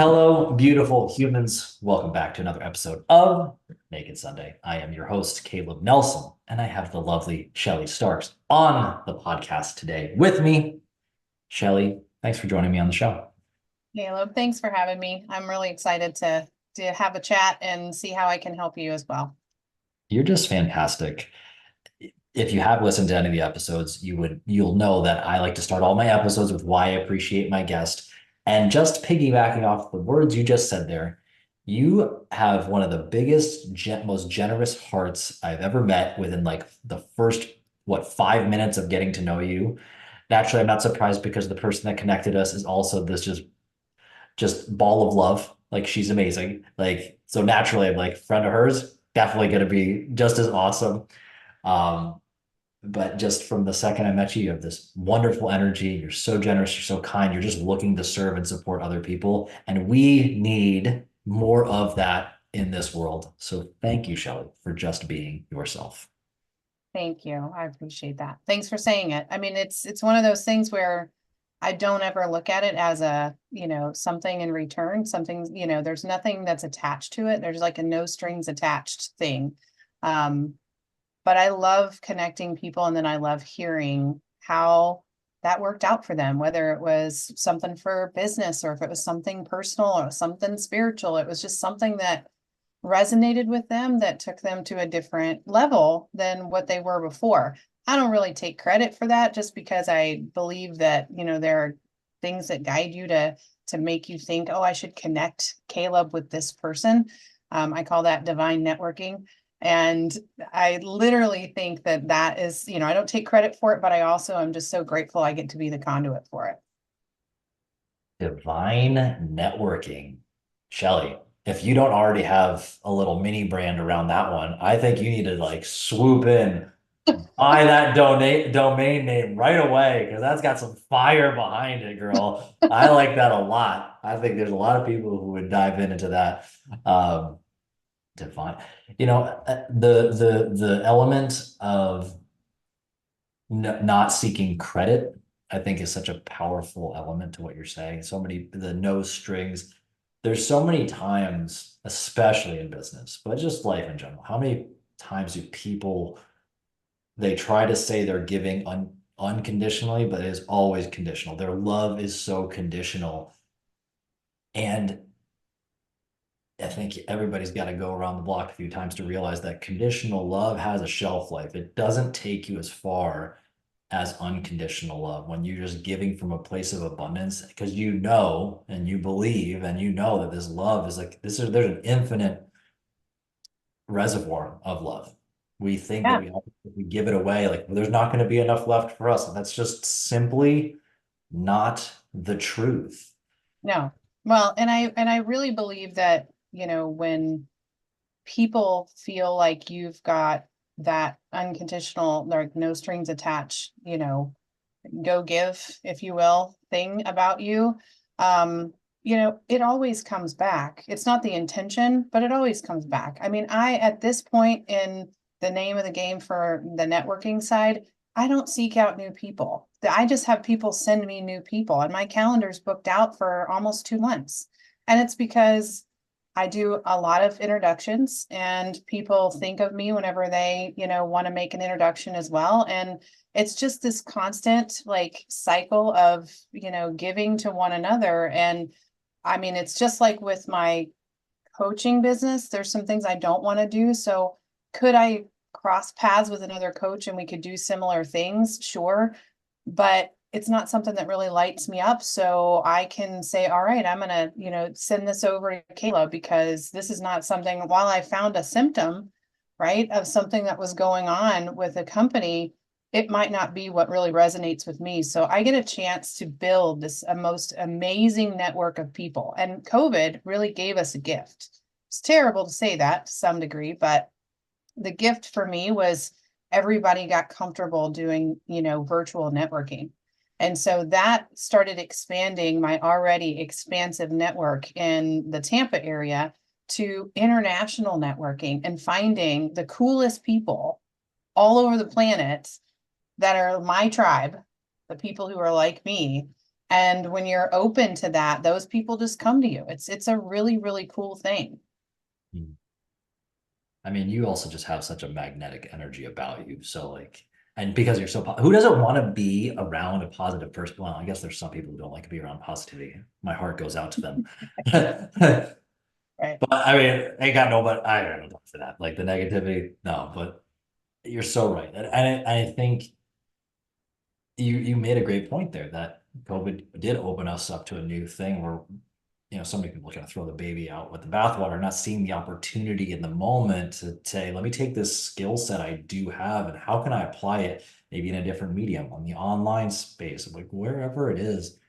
Hello, beautiful humans. Welcome back to another episode of Naked Sunday. I am your host, Caleb Nelson, and I have the lovely Shelly Starks on the podcast today with me. Shelly, thanks for joining me on the show. Caleb, thanks for having me. I'm really excited to have a chat and see how I can help you as well. You're just fantastic. If you have listened to any of the episodes, you'll know that I like to start all my episodes with why I appreciate my guest. And just piggybacking off the words you just said there, you have one of the biggest, most generous hearts I've ever met within like the first, 5 minutes of getting to know you. Naturally, I'm not surprised because the person that connected us is also this just ball of love. Like she's amazing. Like so naturally, I'm like friend of hers, definitely gonna be just as awesome. Um, but just from the second I met you, you have this wonderful energy. You're so generous. You're so kind. You're just looking to serve and support other people. And we need more of that in this world. So thank you, Shelly, for just being yourself. Thank you. I appreciate that. Thanks for saying it. I mean, it's one of those things where I don't ever look at it as something in return, something, there's nothing that's attached to it. There's like a no strings attached thing. Um, but I love connecting people and then I love hearing how that worked out for them, whether it was something for business or if it was something personal or something spiritual. It was just something that resonated with them that took them to a different level than what they were before. I don't really take credit for that just because I believe that, there are things that guide you to make you think, oh, I should connect Caleb with this person. I call that divine networking. And I literally think that that is, I don't take credit for it, but I also am just so grateful I get to be the conduit for it. Divine networking. Shelly, if you don't already have a little mini brand around that one, I think you need to like swoop in, buy that domain name right away because that's got some fire behind it, girl. I like that a lot. I think there's a lot of people who would dive into that. Um, Divine, the element of not seeking credit, I think is such a powerful element to what you're saying. So many, the no strings. There's so many times, especially in business, but just life in general. How many times do people they try to say they're giving unconditionally, but it is always conditional. Their love is so conditional. And I think everybody's got to go around the block a few times to realize that conditional love has a shelf life. It doesn't take you as far as unconditional love when you're just giving from a place of abundance because you know and you believe and you know that this love is like there's an infinite reservoir of love. We think that Yeah. if we give it away, like there's not going to be enough left for us. And that's just simply not the truth. No. Well, and I really believe that, when people feel like you've got that unconditional, like no strings attached, go give, if you will, thing about you, it always comes back. It's not the intention, but it always comes back. I mean, at this point in the name of the game for the networking side, I don't seek out new people. I just have people send me new people, and my calendar's booked out for almost 2 months. And it's because I do a lot of introductions and people think of me whenever they, want to make an introduction as well. And it's just this constant like cycle of, giving to one another. And I mean, it's just like with my coaching business, there's some things I don't want to do. So could I cross paths with another coach and we could do similar things? Sure. But it's not something that really lights me up. So I can say, all right, I'm going to, send this over to Kayla because this is not something, while I found a symptom, right, of something that was going on with a company, it might not be what really resonates with me. So I get a chance to build this a most amazing network of people. And COVID really gave us a gift. It's terrible to say that to some degree, but the gift for me was everybody got comfortable doing, virtual networking. And so that started expanding my already expansive network in the Tampa area to international networking and finding the coolest people all over the planet that are my tribe, the people who are like me, And when you're open to that, those people just come to you. It's a really, really cool thing. Hmm. I mean, you also just have such a magnetic energy about you. So like, and because you're so, who doesn't want to be around a positive person? Well, I guess there's some people who don't like to be around positivity. My heart goes out to them. Right. But I mean, I got no, but I don't know for that. Like the negativity, no, but you're so right. And I think you made a great point there that COVID did open us up to a new thing where, so many people are going to throw the baby out with the bathwater, not seeing the opportunity in the moment to say, let me take this skill set I do have and how can I apply it maybe in a different medium on the online space, like wherever it is.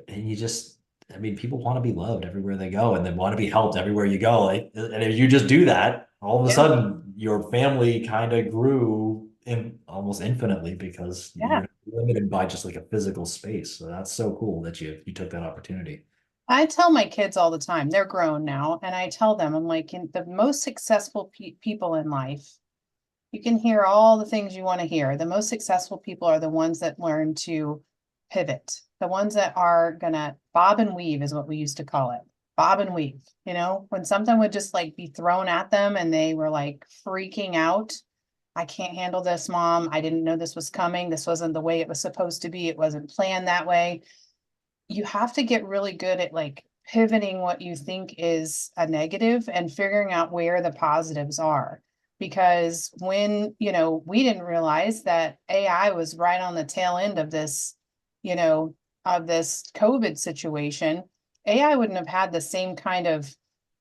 And you just, I mean, people want to be loved everywhere they go and they want to be helped everywhere you go. Like, and if you just do that, all of a Yeah. sudden your family kind of grew in almost infinitely because Yeah. you're limited by just like a physical space. So that's so cool that you took that opportunity. I tell my kids all the time, they're grown now, and I tell them, I'm like, the most successful people in life, you can hear all the things you want to hear. The most successful people are the ones that learn to pivot, the ones that are gonna bob and weave, is what we used to call it. Bob and weave, when something would just like be thrown at them and they were like freaking out. I can't handle this, mom. I didn't know this was coming. This wasn't the way it was supposed to be. It wasn't planned that way. You have to get really good at like pivoting what you think is a negative and figuring out where the positives are. Because when, we didn't realize that AI was right on the tail end you know, of this COVID situation, AI wouldn't have had the same kind of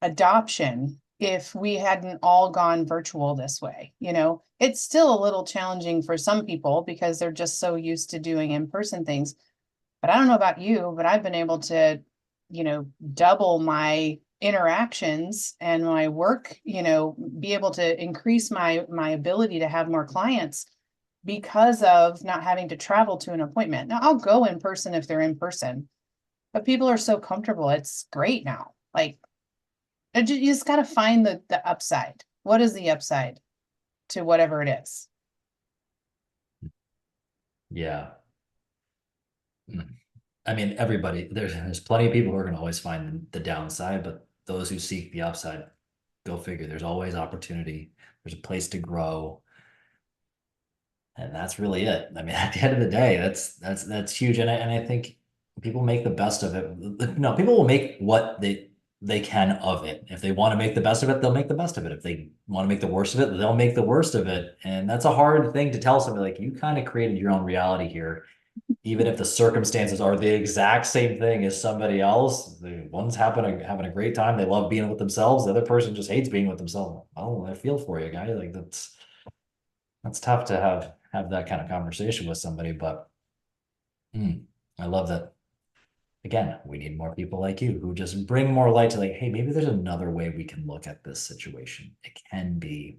adoption if we hadn't all gone virtual this way. It's still a little challenging for some people because they're just so used to doing in-person things, but I don't know about you, but I've been able to, double my interactions and my work, be able to increase my ability to have more clients because of not having to travel to an appointment. Now I'll go in person if they're in person, but people are so comfortable. It's great now. Like you just got to find the upside. What is the upside to whatever it is? Yeah. Mm. I mean, everybody, there's plenty of people who are going to always find the downside, but those who seek the upside, go figure. There's always opportunity. There's a place to grow. And that's really it. I mean, at the end of the day, that's huge. And I think people make the best of it. No, people will make what they can of it. If they want to make the best of it, they'll make the best of it. If they want to make the worst of it, they'll make the worst of it. And that's a hard thing to tell somebody like you kind of created your own reality here. Even if the circumstances are the exact same thing as somebody else, the one's having a great time. They love being with themselves. The other person just hates being with themselves. Oh, I feel for you, guy. Like that's tough to have that kind of conversation with somebody, but I love that. Again, we need more people like you who just bring more light to like, hey, maybe there's another way we can look at this situation. It can be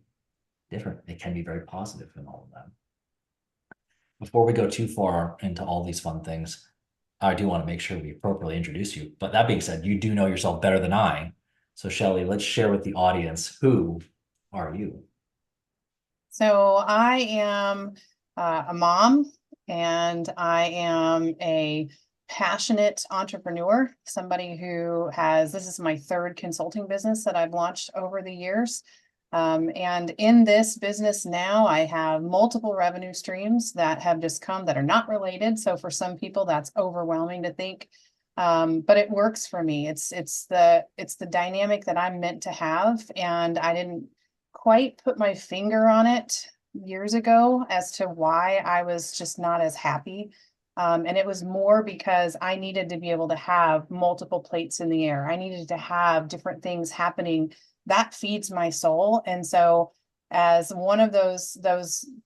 different. It can be very positive and all of that. Before we go too far into all these fun things, I do want to make sure we appropriately introduce you. But that being said, you do know yourself better than I. So, Shelly, let's share with the audience, who are you? So I am a mom, and I am a passionate entrepreneur, somebody who this is my third consulting business that I've launched over the years. And in this business now, I have multiple revenue streams that have just come that are not related. So for some people, that's overwhelming to think. But it works for me. It's the dynamic that I'm meant to have. And I didn't quite put my finger on it years ago as to why I was just not as happy. And it was more because I needed to be able to have multiple plates in the air. I needed to have different things happening that feeds my soul. And so as one of those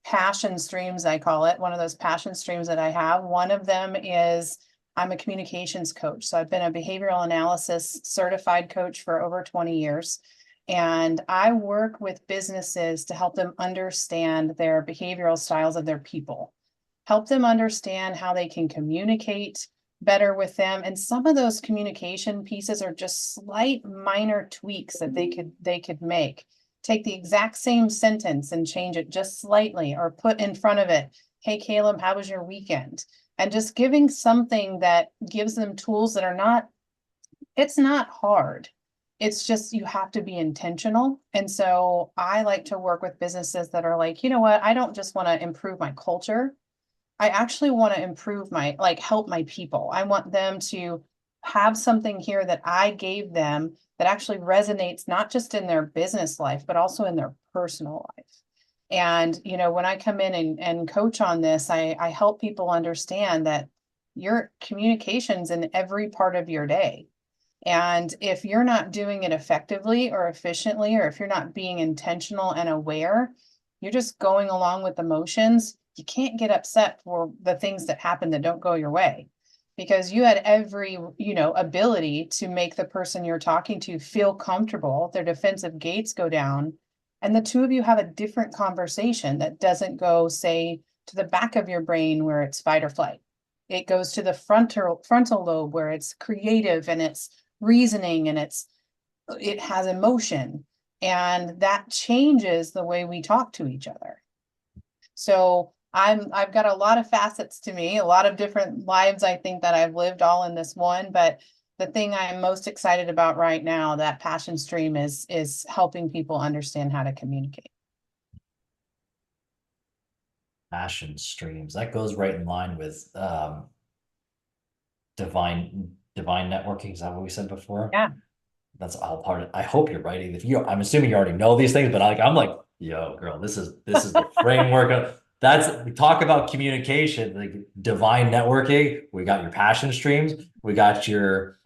passion streams, I call it, one of those passion streams that I have, one of them is I'm a communications coach. So I've been a behavioral analysis certified coach for over 20 years. And I work with businesses to help them understand their behavioral styles of their people, help them understand how they can communicate better with them. And some of those communication pieces are just slight minor tweaks that they could make. Take the exact same sentence and change it just slightly, or put in front of it, "Hey Caleb, how was your weekend?" and just giving something that gives them tools that are not, it's not hard. It's just you have to be intentional. And so I like to work with businesses that are like, you know what, I don't just want to improve my culture. I actually want to improve my, like, help my people. I want them to have something here that I gave them that actually resonates not just in their business life, but also in their personal life. And, when I come in and coach on this, I help people understand that your communication's in every part of your day. And if you're not doing it effectively or efficiently, or if you're not being intentional and aware, you're just going along with the motions. You can't get upset for the things that happen that don't go your way, because you had every, ability to make the person you're talking to feel comfortable, their defensive gates go down, and the two of you have a different conversation that doesn't go, say, to the back of your brain where it's fight or flight. It goes to the frontal lobe where it's creative and it's reasoning and it has emotion, and that changes the way we talk to each other. So I've got a lot of facets to me, a lot of different lives I think that I've lived all in this one, but the thing I'm most excited about right now, that passion stream, is helping people understand how to communicate. Passion streams. That goes right in line with divine networking. Is that what we said before? Yeah. That's all part of. I hope you're writing. If you, I'm assuming you already know these things, but I'm like, yo, girl, this is the framework of. That's, we talk about communication, like divine networking. We got your passion streams. We got your,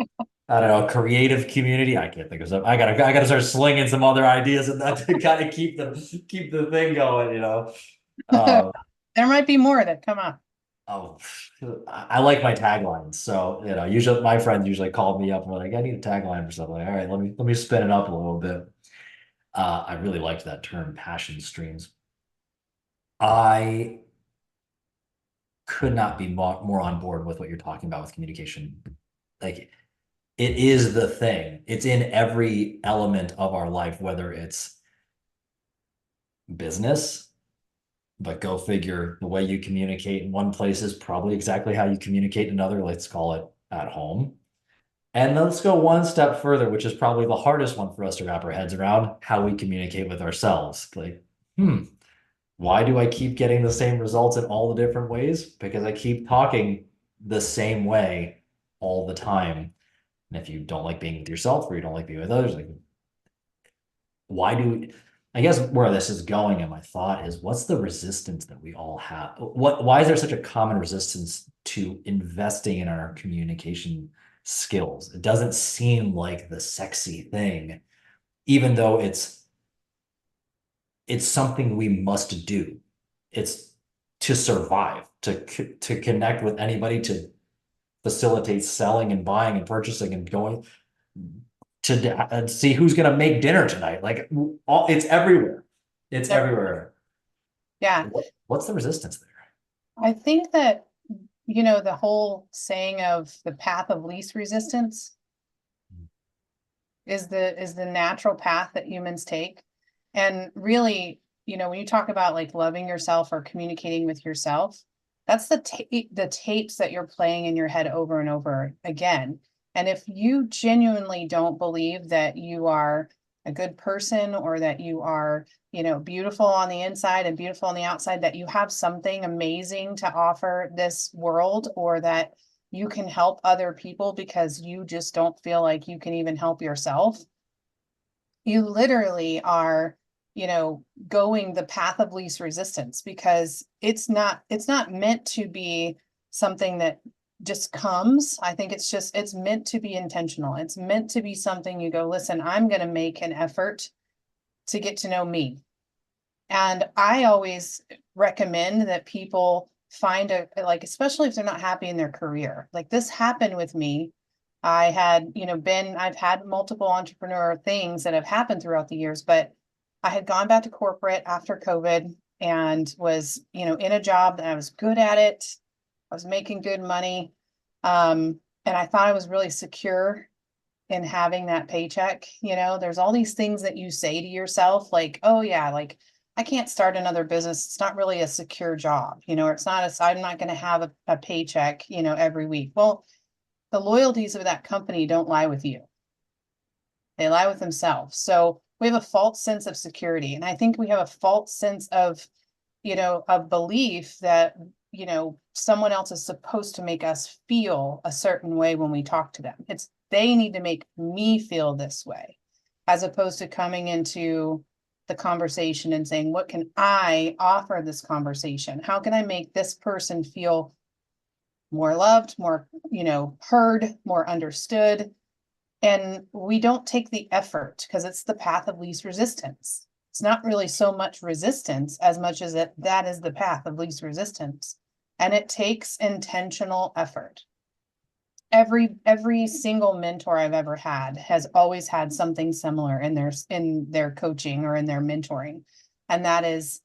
I don't know, creative community. I can't think of something. I gotta start slinging some other ideas and that to kind of keep the thing going. Um, There might be more that come up. Oh, I like my taglines. So, usually my friends usually call me up and we're like, I need a tagline for something. Like, all right, let me spin it up a little bit. I really liked that term, passion streams. I could not be more on board with what you're talking about with communication. Like, it is the thing. It's in every element of our life, whether it's business, but go figure, the way you communicate in one place is probably exactly how you communicate in another. Let's call it at home. And let's go one step further, which is probably the hardest one for us to wrap our heads around, how we communicate with ourselves. Like, why do I keep getting the same results in all the different ways? Because I keep talking the same way all the time. And if you don't like being with yourself or you don't like being with others, like, why do I guess where this is going in my thought is, what's the resistance that we all have? Why is there such a common resistance to investing in our communication skills? It doesn't seem like the sexy thing, even though it's something we must do. It's to survive, to connect with anybody, to facilitate selling and buying and purchasing and going to see who's going to make dinner tonight. Like, it's everywhere. It's everywhere. Yeah. What's the resistance there? I think that, the whole saying of the path of least resistance is the natural path that humans take. And really, when you talk about like loving yourself or communicating with yourself, that's the tapes that you're playing in your head over and over again. And if you genuinely don't believe that you are a good person, or that you are, beautiful on the inside and beautiful on the outside, that you have something amazing to offer this world, or that you can help other people because you just don't feel like you can even help yourself, you literally are, going the path of least resistance, because it's not meant to be something that just comes. I think it's meant to be intentional. It's meant to be something you go, listen, I'm going to make an effort to get to know me. And I always recommend that people find like, especially if they're not happy in their career. Like, this happened with me. I've had multiple entrepreneur things that have happened throughout the years, but I had gone back to corporate after COVID and was, in a job that I was good at it. I was making good money. And I thought I was really secure in having that paycheck. There's all these things that you say to yourself, like, oh yeah, like I can't start another business. It's not really a secure job, or it's not I'm not going to have a paycheck, every week. Well, the loyalties of that company don't lie with you. They lie with themselves. So we have a false sense of security. And I think we have a false sense of, of belief that, someone else is supposed to make us feel a certain way when we talk to them. It's they need to make me feel this way, as opposed to coming into the conversation and saying, what can I offer this conversation? How can I make this person feel more loved, more, heard, more understood? And we don't take the effort because it's the path of least resistance. It's not really so much resistance as much as that is the path of least resistance. And it takes intentional effort. Every single mentor I've ever had has always had something similar in their coaching or in their mentoring. And that is,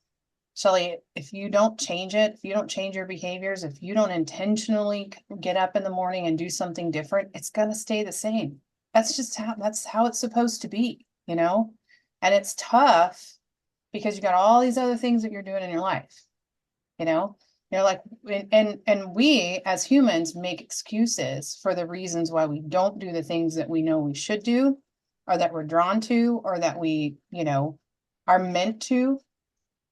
Shelly, if you don't change it, if you don't change your behaviors, if you don't intentionally get up in the morning and do something different, it's gonna stay the same. That's how it's supposed to be, And it's tough because you got all these other things that you're doing in your life, you know? You're like, and we as humans make excuses for the reasons why we don't do the things that we know we should do, or that we're drawn to, or that we, are meant to.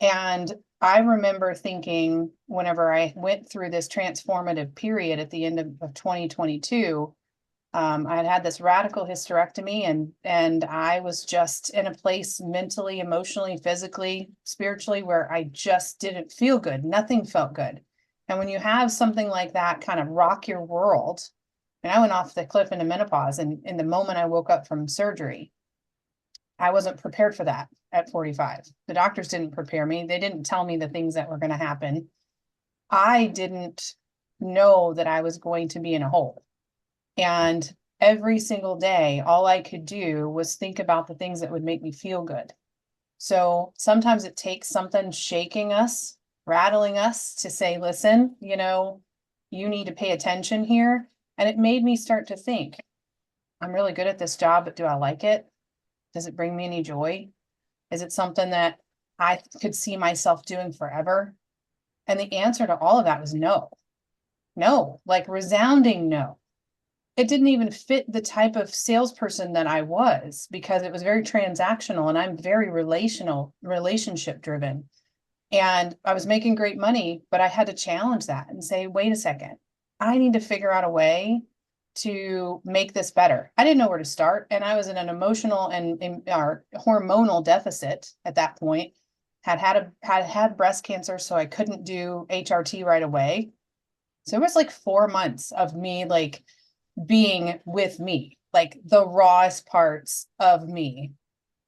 And I remember thinking whenever I went through this transformative period at the end of 2022, I had this radical hysterectomy, and I was just in a place mentally, emotionally, physically, spiritually, where I just didn't feel good. Nothing felt good. And when you have something like that kind of rock your world, and I went off the cliff into menopause, and in the moment I woke up from surgery, I wasn't prepared for that at 45. The doctors didn't prepare me. They didn't tell me the things that were going to happen. I didn't know that I was going to be in a hole. And every single day, all I could do was think about the things that would make me feel good. So sometimes it takes something shaking us, rattling us to say, listen, you need to pay attention here. And it made me start to think, I'm really good at this job, but do I like it? Does it bring me any joy? Is it something that I could see myself doing forever? And the answer to all of that was no. No, like resounding no. It didn't even fit the type of salesperson that I was, because it was very transactional and I'm very relationship driven. And I was making great money, but I had to challenge that and say, wait a second, I need to figure out a way to make this better. I didn't know where to start. And I was in an emotional and hormonal deficit at that point, had breast cancer. So I couldn't do HRT right away. So it was like 4 months of me, like, being with me, like the rawest parts of me.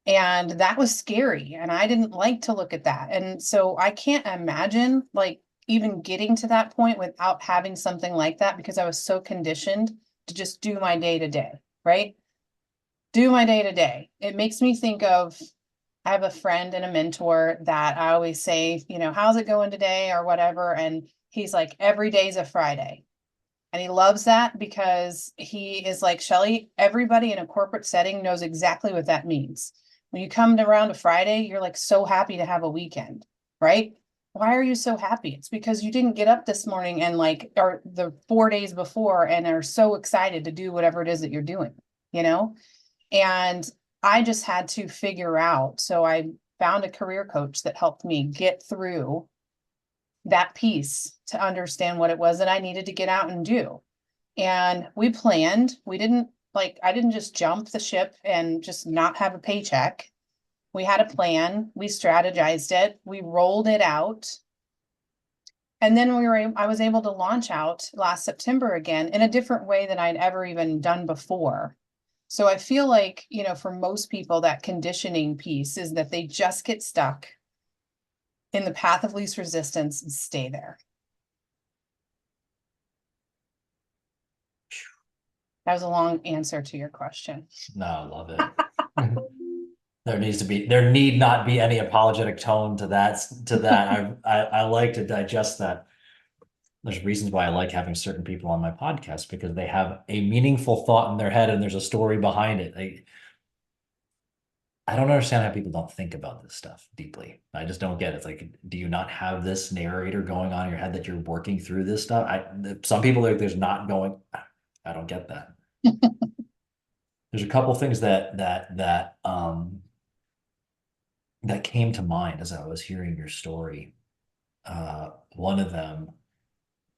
And that was scary. And I didn't like to look at that. And so I can't imagine like even getting to that point without having something like that, because I was so conditioned to just do my day to day, right? Do my day to day. It makes me think of, I have a friend and a mentor that I always say, how's it going today or whatever. And he's like, every day's a Friday. And he loves that because he is like, Shelly, everybody in a corporate setting knows exactly what that means. When you come around a Friday, you're like so happy to have a weekend, right? Why are you so happy? It's because you didn't get up this morning and or the 4 days before and are so excited to do whatever it is that you're doing, you know? And I just had to figure out. So I found a career coach that helped me get through that piece to understand what it was that I needed to get out and do. And we planned, I didn't just jump the ship and just not have a paycheck. We had a plan, we strategized it, we rolled it out. And then I was able to launch out last September again in a different way than I'd ever even done before. So I feel like, for most people, that conditioning piece is that they just get stuck in the path of least resistance and stay there. That was a long answer to your question. No, I love it. There need not be any apologetic tone to that. I like to digest that. There's reasons why I like having certain people on my podcast, because they have a meaningful thought in their head and there's a story behind it. I don't understand how people don't think about this stuff deeply. I just don't get it. It's like, do you not have this narrator going on in your head that you're working through this stuff? Some people are, there's not going, I don't get that. There's a couple things that came to mind as I was hearing your story. One of them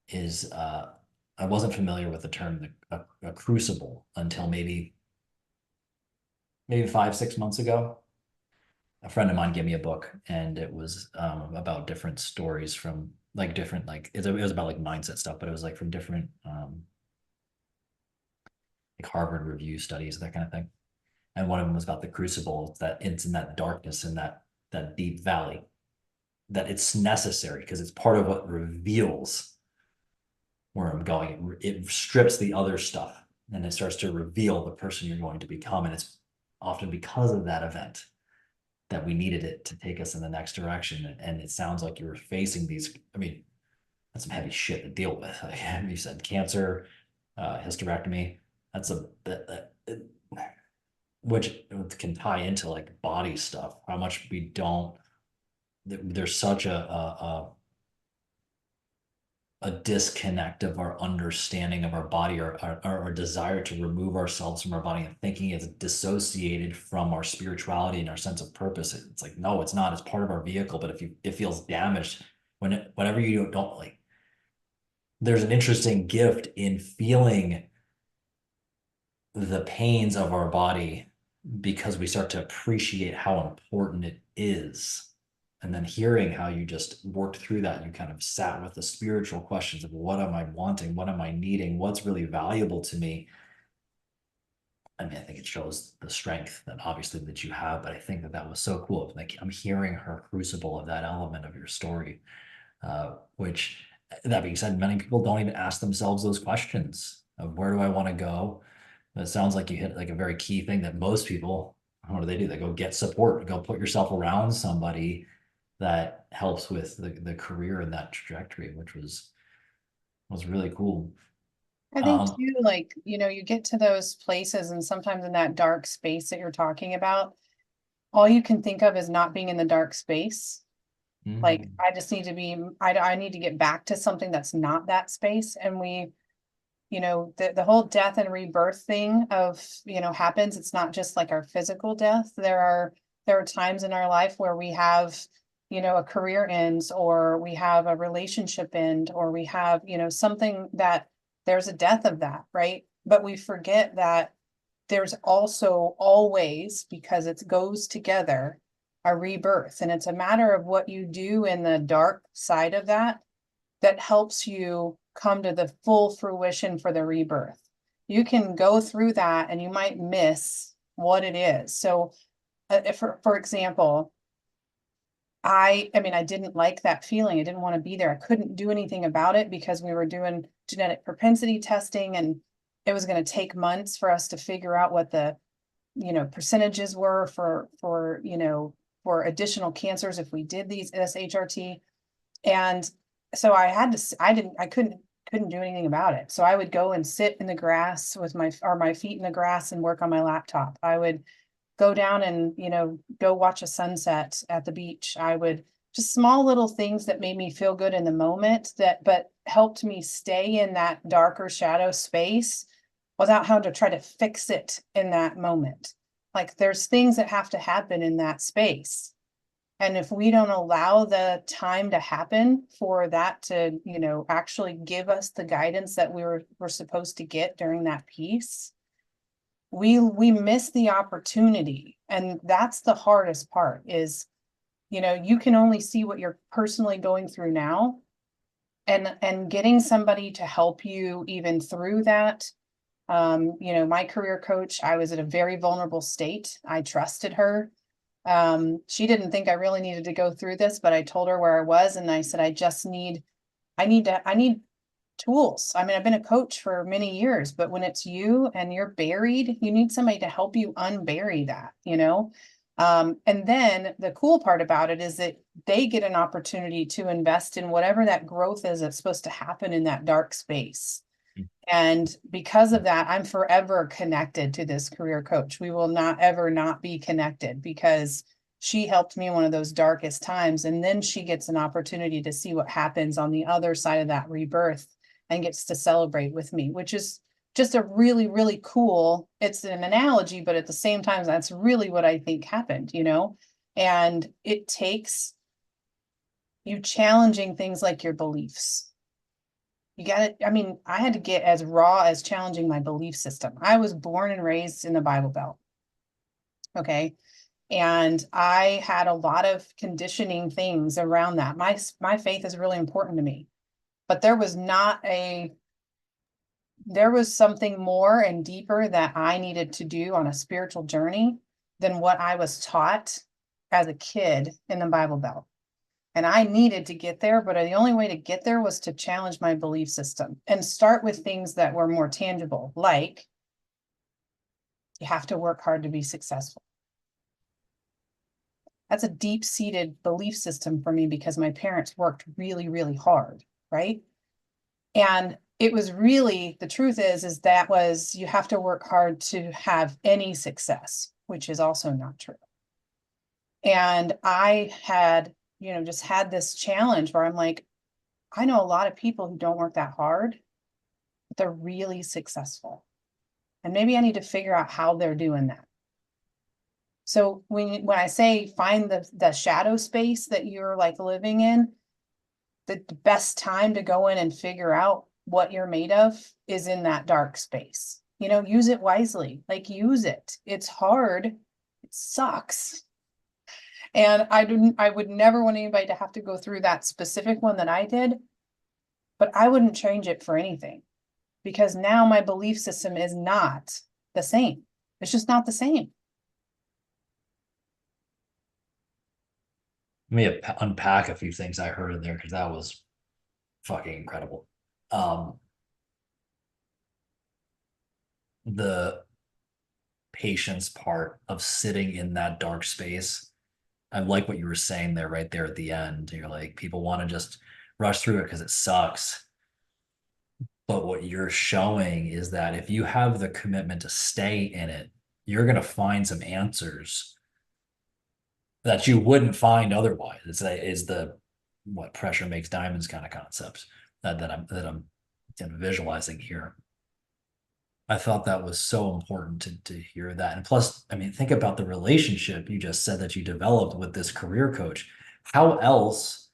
is I wasn't familiar with the term a crucible until maybe 5, 6 months ago. A friend of mine gave me a book, and it was about different stories from like different like it was about like mindset stuff, but it was like from different like Harvard Review studies, that kind of thing. And one of them was about the crucible, that it's in that darkness, in that deep valley, that it's necessary because it's part of what reveals where I'm going. It strips the other stuff and it starts to reveal the person you're going to become. And it's often because of that event that we needed it to take us in the next direction. And it sounds like you were facing these. I mean, that's some heavy shit to deal with. Like you said, cancer, hysterectomy. That's which can tie into like body stuff. How much we don't. There's such a disconnect of our understanding of our body, or our desire to remove ourselves from our body and thinking it's dissociated from our spirituality and our sense of purpose. It's like, no, it's not. It's part of our vehicle. But if it feels damaged whenever you don't like, there's an interesting gift in feeling the pains of our body because we start to appreciate how important it is. And then hearing how you just worked through that, and you kind of sat with the spiritual questions of what am I wanting? What am I needing? What's really valuable to me? I mean, I think it shows the strength that obviously that you have, but I think that was so cool. Like I'm hearing her crucible of that element of your story, which that being said, many people don't even ask themselves those questions of where do I want to go? But it sounds like you hit like a very key thing that most people, what do? They go get support, go put yourself around somebody that helps with the career and that trajectory, which was really cool. I think Um, too, like, you get to those places and sometimes in that dark space that you're talking about, all you can think of is not being in the dark space. Like, mm, I just need to be, I need to get back to something that's not that space. And the whole death and rebirth thing happens. It's not just like our physical death. There are times in our life where we have, a career ends, or we have a relationship end, or we have, something that there's a death of that, right? But we forget that there's also always, because it goes together, a rebirth. And it's a matter of what you do in the dark side of that helps you come to the full fruition for the rebirth. You can go through that and you might miss what it is. So, for example, I didn't like that feeling. I didn't want to be there. I couldn't do anything about it because we were doing genetic propensity testing, and it was going to take months for us to figure out what the, percentages were for additional cancers if we did these SHRT. And so I couldn't do anything about it. So I would go and sit in the grass with my feet in the grass and work on my laptop. I would go down and, go watch a sunset at the beach. I would just small little things that made me feel good in the moment, but helped me stay in that darker shadow space without having to try to fix it in that moment. Like there's things that have to happen in that space. And if we don't allow the time to happen for that to, actually give us the guidance that we're supposed to get during that piece, we miss the opportunity. And that's the hardest part is, you can only see what you're personally going through now. And getting somebody to help you even through that. My career coach, I was at a very vulnerable state. I trusted her. She didn't think I really needed to go through this, but I told her where I was and I said, I need tools. I mean, I've been a coach for many years, but when it's you and you're buried, you need somebody to help you unbury that. And then the cool part about it is that they get an opportunity to invest in whatever that growth is that's supposed to happen in that dark space. And because of that, I'm forever connected to this career coach. We will not ever not be connected because she helped me in one of those darkest times. And then she gets an opportunity to see what happens on the other side of that rebirth and gets to celebrate with me, which is just a really, really cool. It's an analogy, but at the same time, that's really what I think happened, you know? And it takes you challenging things like your beliefs. You got it. I mean, I had to get as raw as challenging my belief system. I was born and raised in the Bible Belt. Okay. And I had a lot of conditioning things around that. My faith is really important to me. But there was something more and deeper that I needed to do on a spiritual journey than what I was taught as a kid in the Bible Belt. And I needed to get there, but the only way to get there was to challenge my belief system and start with things that were more tangible, like you have to work hard to be successful. That's a deep-seated belief system for me because my parents worked really, really hard, right? And it was really, the truth is that was, you have to work hard to have any success, which is also not true. And I had, just had this challenge where I'm like, I know a lot of people who don't work that hard, but they're really successful. And maybe I need to figure out how they're doing that. So when I say find the shadow space that you're like living in, the best time to go in and figure out what you're made of is in that dark space. Use it wisely. Like use it. It's hard. It sucks. And I would never want anybody to have to go through that specific one that I did, but I wouldn't change it for anything because now my belief system is not the same. It's just not the same. Let me unpack a few things I heard in there because that was fucking incredible. Um, the patience part of sitting in that dark space. I like what you were saying there, right there at the end. You're like, people want to just rush through it because it sucks. But what you're showing is that if you have the commitment to stay in it, you're going to find some answers that you wouldn't find otherwise. Is the what pressure makes diamonds kind of concepts that I'm visualizing here. I thought that was so important to hear that. And plus, I mean, think about the relationship you just said that you developed with this career coach. How else,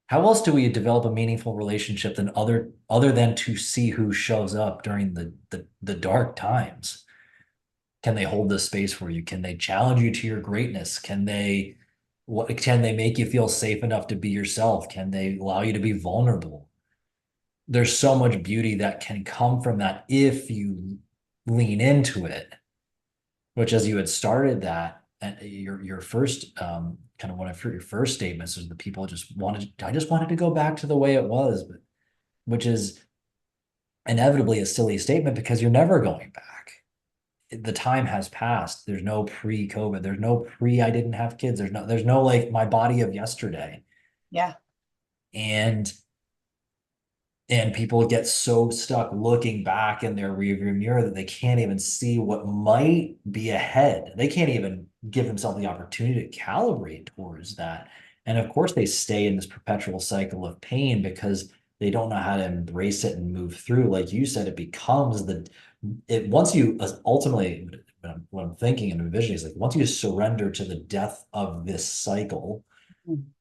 how else do we develop a meaningful relationship than other than to see who shows up during the dark times? Can they hold this space for you? Can they challenge you to your greatness? Can they make you feel safe enough to be yourself? Can they allow you to be vulnerable? There's so much beauty that can come from that if you lean into it, which as you had started that your first kind of one of your first statements was the people I just wanted to go back to the way it was, but which is inevitably a silly statement because you're never going back. The time has passed. There's no pre-COVID. There's no I didn't have kids. There's no like my body of yesterday. Yeah. And people get so stuck looking back in their rearview mirror that they can't even see what might be ahead. They can't even give themselves the opportunity to calibrate towards that. And of course, they stay in this perpetual cycle of pain because they don't know how to embrace it and move through. Like you said, it becomes once you ultimately, what I'm thinking and envisioning is like once you surrender to the death of this cycle,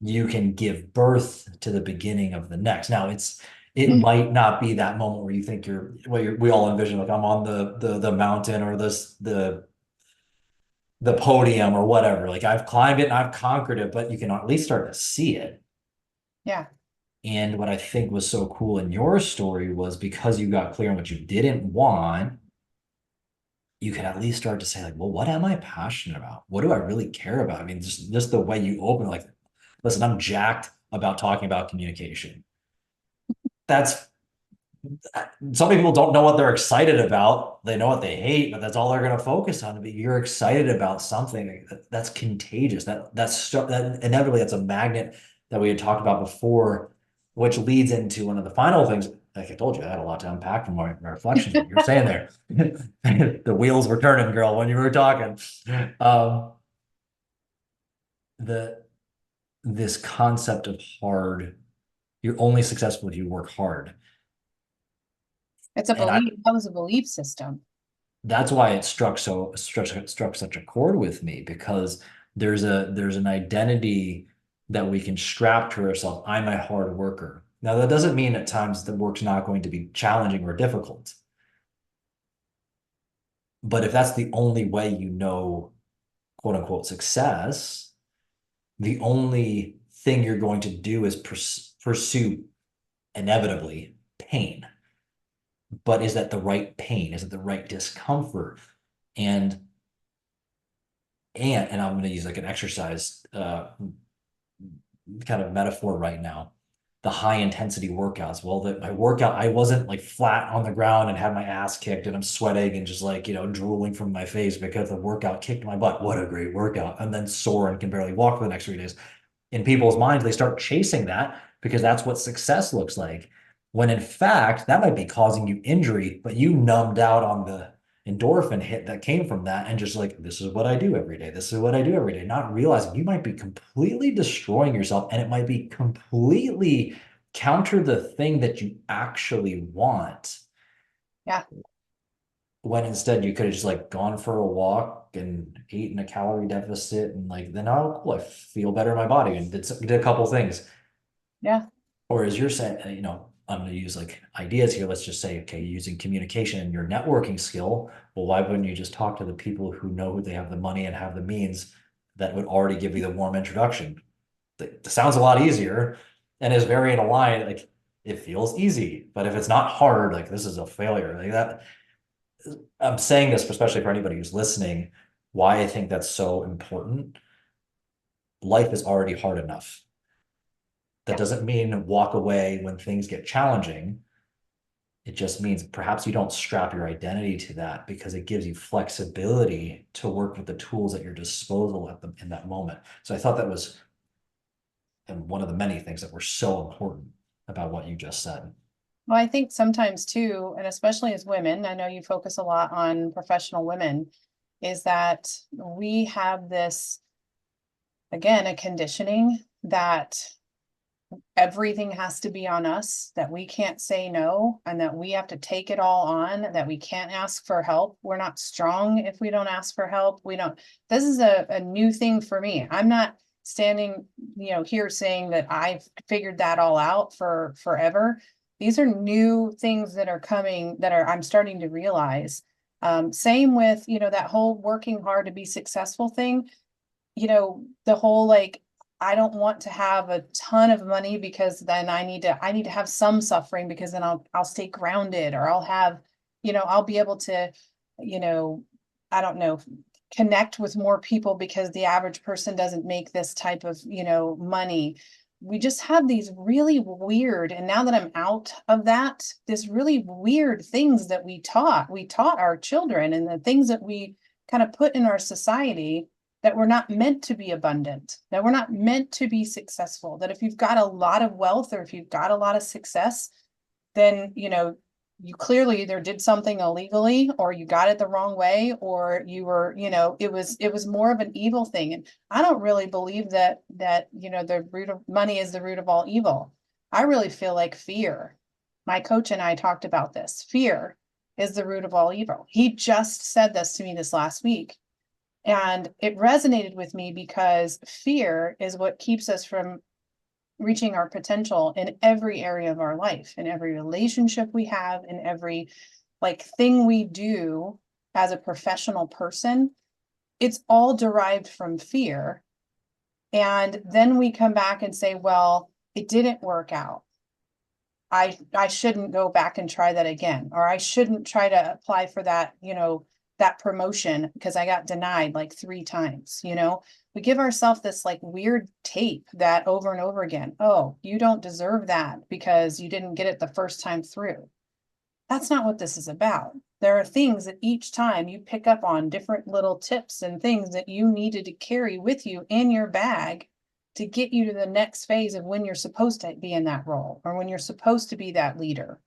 you can give birth to the beginning of the next. Now it might not be that moment where you think we all envision like I'm on the mountain or the podium or whatever. Like I've climbed it and I've conquered it, but you can at least start to see it. Yeah. And what I think was so cool in your story was because you got clear on what you didn't want, you can at least start to say like, well, what am I passionate about? What do I really care about? I mean, just the way you open, like, listen, I'm jacked about talking about communication. That's Some people don't know what they're excited about. They know what they hate, but that's all they're going to focus on. But you're excited about something that's contagious. That inevitably that's a magnet that we had talked about before, which leads into one of the final things like I told you, I had a lot to unpack from my reflections. What you're saying there, the wheels were turning, girl, when you were talking. Um, the this concept of hard, you're only successful if you work hard. It's a And I belief, that was a belief system. that's why it struck such a chord with me, because there's an identity that we can strap to ourselves. I'm a hard worker. Now that doesn't mean at times the work's not going to be challenging or difficult. But if that's the only way you know, quote unquote, success, the only thing you're going to do is pursue inevitably pain. But is that the right pain? Is it the right discomfort? And and I'm going to use like an exercise kind of metaphor right now. The high intensity workouts. Well, my workout, I wasn't like flat on the ground and had my ass kicked and I'm sweating and just like, drooling from my face because the workout kicked my butt. What a great workout. And then sore and can barely walk for the next 3 days. In people's minds, they start chasing that because that's what success looks like. When in fact, that might be causing you injury, but you numbed out on the endorphin hit that came from that and just like, this is what I do every day. This is what I do every day. Not realizing you might be completely destroying yourself and it might be completely counter the thing that you actually want. Yeah. When instead you could have just like gone for a walk and eaten a calorie deficit and like then oh cool, I feel better in my body and did a couple things. Yeah. Or as you're saying, I'm going to use like ideas here. Let's just say, okay, using communication and your networking skill. Well, why wouldn't you just talk to the people who know who they have the money and have the means that would already give you the warm introduction? That sounds a lot easier and is very in line. Like it feels easy, but if it's not hard, like this is a failure. Like that, I'm saying this especially for anybody who's listening, why I think that's so important. Life is already hard enough. That Yeah. doesn't mean walk away when things get challenging. It just means perhaps you don't strap your identity to that because it gives you flexibility to work with the tools at your disposal in that moment. So I thought that was one of the many things that were so important about what you just said. Well, I think sometimes too, and especially as women, I know you focus a lot on professional women, is that we have this, again, a conditioning that everything has to be on us, that we can't say no, and that we have to take it all on, that we can't ask for help. We're not strong if we don't ask for help. We don't, this is a new thing for me. I'm not standing, here saying that I've figured that all out for forever. These are new things that are coming that I'm starting to realize. Same with, that whole working hard to be successful thing, the whole like, I don't want to have a ton of money because then I need to have some suffering because then I'll stay grounded or I'll have, I'll be able to, you know, I don't know, connect with more people because the average person doesn't make this type of, money. We just have these really weird, and now that I'm out of that, this really weird things that we taught our children and the things that we kind of put in our society that we're not meant to be abundant, that we're not meant to be successful, that if you've got a lot of wealth or if you've got a lot of success, then, you clearly either did something illegally or you got it the wrong way or you were, it was more of an evil thing. And I don't really believe that, the root of money is the root of all evil. I really feel like fear. My coach and I talked about this. Fear is the root of all evil. He just said this to me this last week. And it resonated with me because fear is what keeps us from reaching our potential in every area of our life, in every relationship we have, in every like thing we do as a professional person. It's all derived from fear. And then we come back and say, well, it didn't work out. I shouldn't go back and try that again, or I shouldn't try to apply for that, that promotion because I got denied like 3 times. We give ourselves this like weird tape that over and over again. Oh, you don't deserve that because you didn't get it the first time through. That's not what this is about. There are things that each time you pick up on different little tips and things that you needed to carry with you in your bag to get you to the next phase of when you're supposed to be in that role or when you're supposed to be that leader.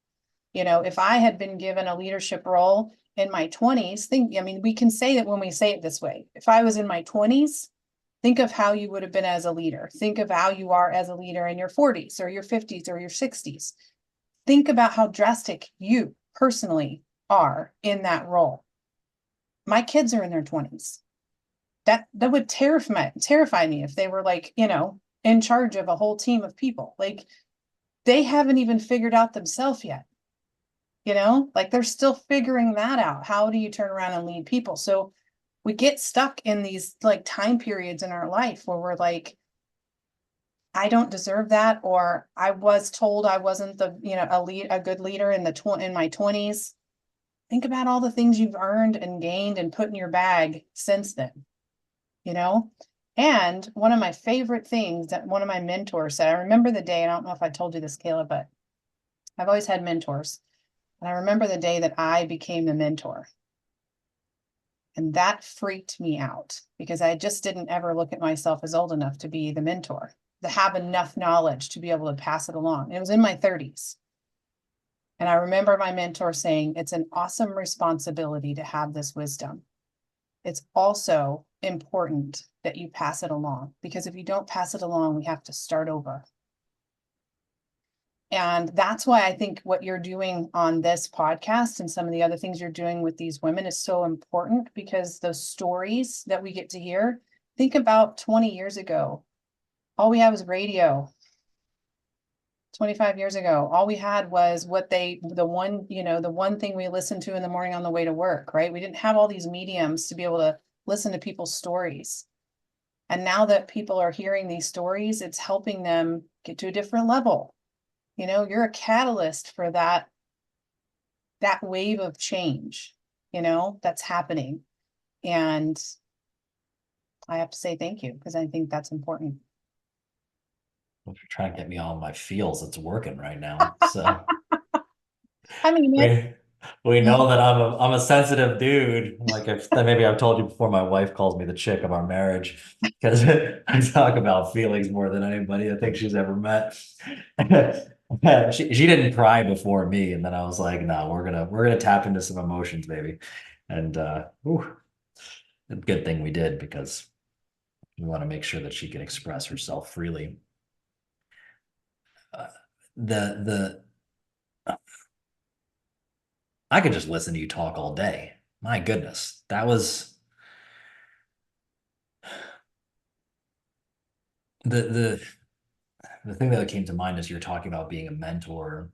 If I had been given a leadership role in my 20s, we can say that when we say it this way. If I was in my 20s, think of how you would have been as a leader. Think of how you are as a leader in your 40s or your 50s or your 60s. Think about how drastic you personally are in that role. My kids are in their 20s. That would terrify me if they were like, in charge of a whole team of people. Like they haven't even figured out themselves yet. Like they're still figuring that out. How do you turn around and lead people? So we get stuck in these like time periods in our life where we're like, I don't deserve that, or I was told I wasn't a good leader in my 20s. Think about all the things you've earned and gained and put in your bag since then, you know? And one of my favorite things that one of my mentors said, I remember the day, and I don't know if I told you this, Kayla, but I've always had mentors. And I remember the day that I became the mentor. And that freaked me out because I just didn't ever look at myself as old enough to be the mentor, to have enough knowledge to be able to pass it along. It was in my 30s. And I remember my mentor saying, it's an awesome responsibility to have this wisdom. It's also important that you pass it along, because if you don't pass it along, we have to start over. And that's why I think what you're doing on this podcast and some of the other things you're doing with these women is so important, because those stories that we get to hear, think about 20 years ago, all we had was radio. 25 years ago, all we had was the one thing we listened to in the morning on the way to work, right? We didn't have all these mediums to be able to listen to people's stories. And now that people are hearing these stories, it's helping them get to a different level. You're a catalyst for that wave of change, that's happening. And I have to say thank you, because I think that's important. If you're trying to get me on my feels, it's working right now. So I mean, we we know that I'm a sensitive dude. Like if maybe I've told you before, my wife calls me the chick of our marriage because I talk about feelings more than anybody I think she's ever met. She didn't cry before me, and then I was like, no, we're gonna tap into some emotions, baby. And a good thing we did, because we want to make sure that she can express herself freely. Uh, the I could just listen to you talk all day. My goodness, that was the the thing that came to mind as you're talking about being a mentor.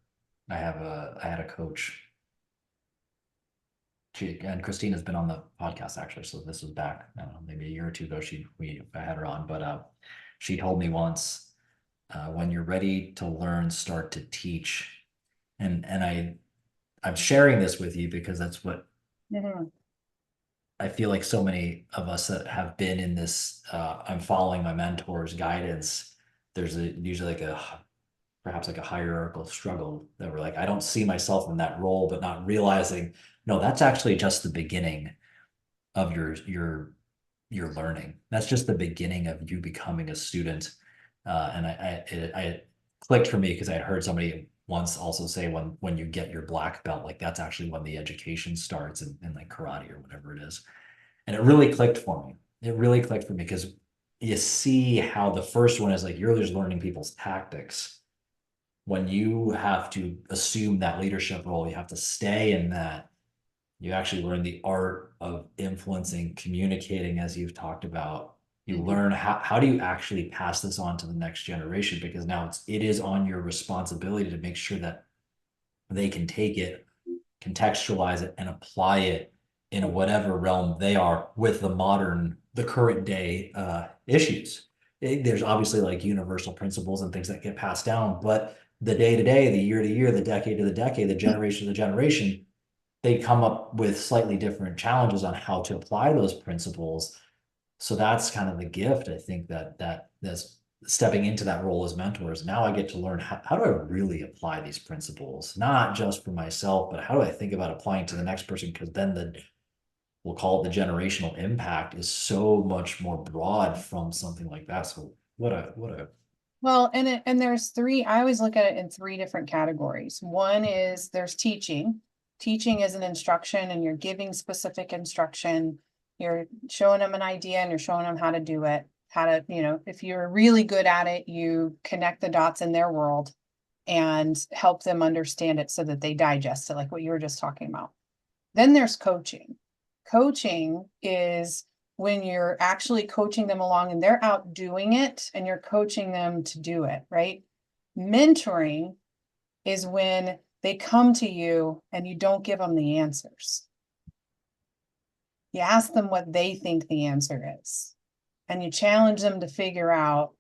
I had a coach. And Christina's been on the podcast actually, so this was back, I don't know, maybe a year or two ago. I had her on, but she told me once, when you're ready to learn, start to teach. And I'm sharing this with you because that's what Mhm. I feel like so many of us that have been in this, I'm following my mentor's guidance. There's usually like perhaps like a hierarchical struggle that we're like, I don't see myself in that role, but not realizing, no, that's actually just the beginning of your learning. That's just the beginning of you becoming a student. And I clicked for me because I had heard somebody once also say, when you get your black belt, like that's actually when the education starts in like karate or whatever it is. And it really clicked for me. It really clicked for me because you see how the first one is like you're just learning people's tactics. When you have to assume that leadership role, you have to stay in that. You actually learn the art of influencing, communicating, as you've talked about. You Mhm. learn how do you actually pass this on to the next generation, because now it is on your responsibility to make sure that they can take it, contextualize it, and apply it in whatever realm they are with the current day issues. There's obviously like universal principles and things that get passed down, but the day to day, the year to year, the decade to the decade, the generation to the generation, they come up with slightly different challenges on how to apply those principles. So that's kind of the gift, I think, that's stepping into that role as mentors. Now I get to learn how do I really apply these principles, not just for myself, but how do I think about applying to the next person? Because then we'll call it the generational impact is so much more broad from something like that. So what a Well, and there's three, I always look at it in three different categories. One is there's teaching. Teaching is an instruction and you're giving specific instruction. You're showing them an idea and you're showing them how to do it. How to, if you're really good at it, you connect the dots in their world and help them understand it so that they digest it, like what you were just talking about. Then there's coaching. Coaching is when you're actually coaching them along and they're out doing it and you're coaching them to do it, right? Mentoring is when they come to you and you don't give them the answers. You ask them what they think the answer is, and you challenge them to figure out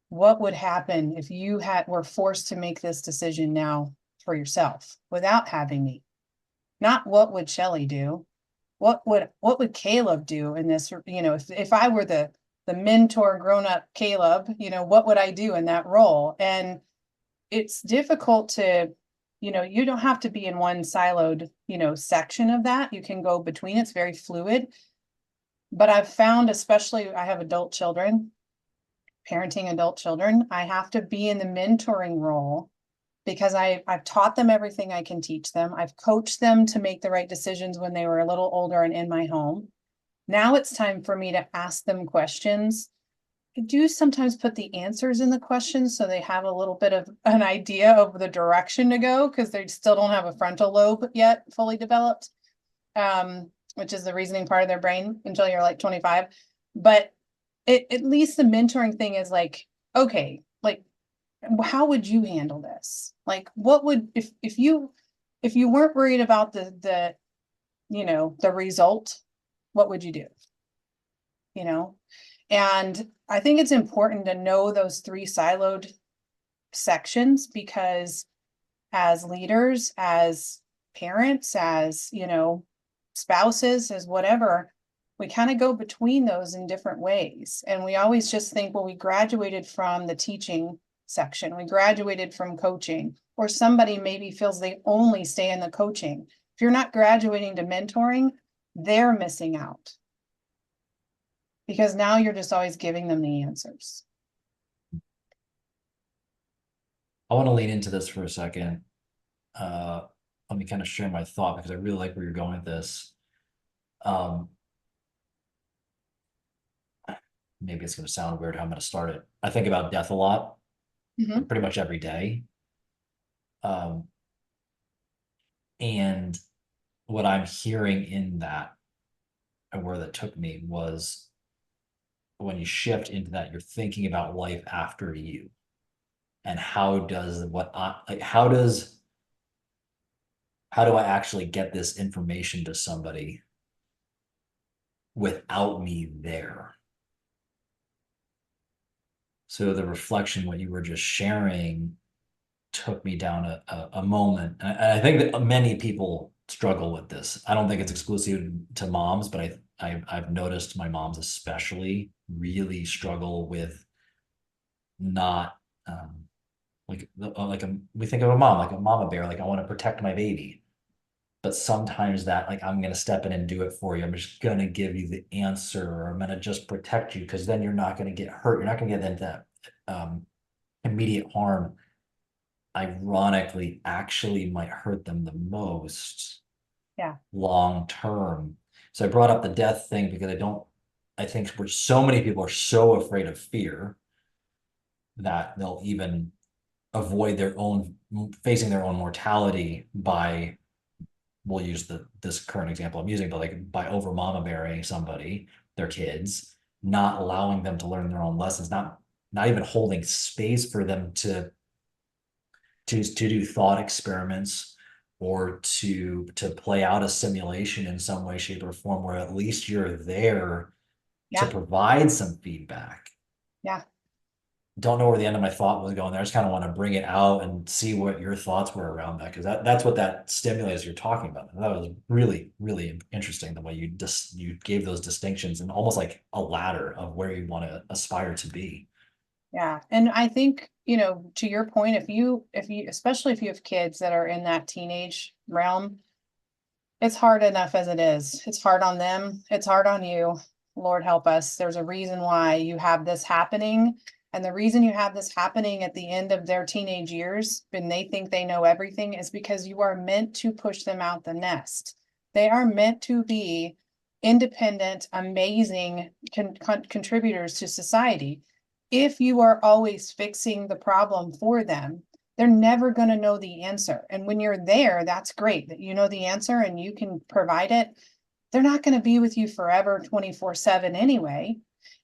what would happen if you were forced to make this decision now for yourself without having me. Not what would Shelly do? What would Caleb do in this? If I were the mentor grown up Caleb, what would I do in that role? And it's difficult to, you don't have to be in one siloed, section of that. You can go between. It's very fluid. But I've found, especially I have adult children, parenting adult children, I have to be in the mentoring role because I've taught them everything I can teach them. I've coached them to make the right decisions when they were a little older and in my home. Now it's time for me to ask them questions. I do sometimes put the answers in the questions so they have a little bit of an idea of the direction to go because they still don't have a frontal lobe yet fully developed, which is the reasoning part of their brain until you're like 25. But at least the mentoring thing is like, okay, like how would you handle this? Like, what would if you weren't worried about the result, what would you do? You know, and I think it's important to know those three siloed sections because as leaders, as parents, as spouses, as whatever, we kind of go between those in different ways. And we always just think, well, we graduated from the teaching section, we graduated from coaching, or somebody maybe feels they only stay in the coaching. If you're not graduating to mentoring, they're missing out because now you're just always giving them the answers. I want to lean into this for a second. Uh, Let me kind of share my thought because I really like where you're going with this. Um, Maybe it's going to sound weird how I'm going to start it. I think about death a lot, Mhm. pretty much every day. Um, and what I'm hearing in that and where that took me was when you shift into that, you're thinking about life after you and how does what I like, how do I actually get this information to somebody without me there? So the reflection, what you were just sharing, took me down a moment. And I think that many people struggle with this. I don't think it's exclusive to moms, but I've noticed my moms especially really struggle with not we think of a mom like a mama bear, like I want to protect my baby. But sometimes that like I'm gonna step in and do it for you. I'm just gonna give you the answer, or I'm gonna just protect you because then you're not gonna get hurt. You're not gonna get into immediate harm. Ironically, actually might hurt them the most Yeah. long term. So I brought up the death thing because I think we're so many people are so afraid of fear that they'll even avoid their own facing their own mortality by we'll use this current example I'm using, but like by over mama bearing somebody, their kids, not allowing them to learn their own lessons, not even holding space for them to do thought experiments or to play out a simulation in some way, shape, or form where at least you're there to Yeah. provide some feedback. Yeah. Don't know where the end of my thought was going there. I just kind of want to bring it out and see what your thoughts were around that because that's what that stimulus you're talking about. And that was really, really interesting the way you gave those distinctions and almost like a ladder of where you want to aspire to be. Yeah. And I think, to your point, especially if you have kids that are in that teenage realm, it's hard enough as it is. It's hard on them. It's hard on you. Lord help us. There's a reason why you have this happening. And the reason you have this happening at the end of their teenage years, when they think they know everything, is because you are meant to push them out the nest. They are meant to be independent, amazing contributors to society. If you are always fixing the problem for them, they're never going to know the answer. And when you're there, that's great that you know the answer and you can provide it. They're not going to be with you forever 24/7 anyway.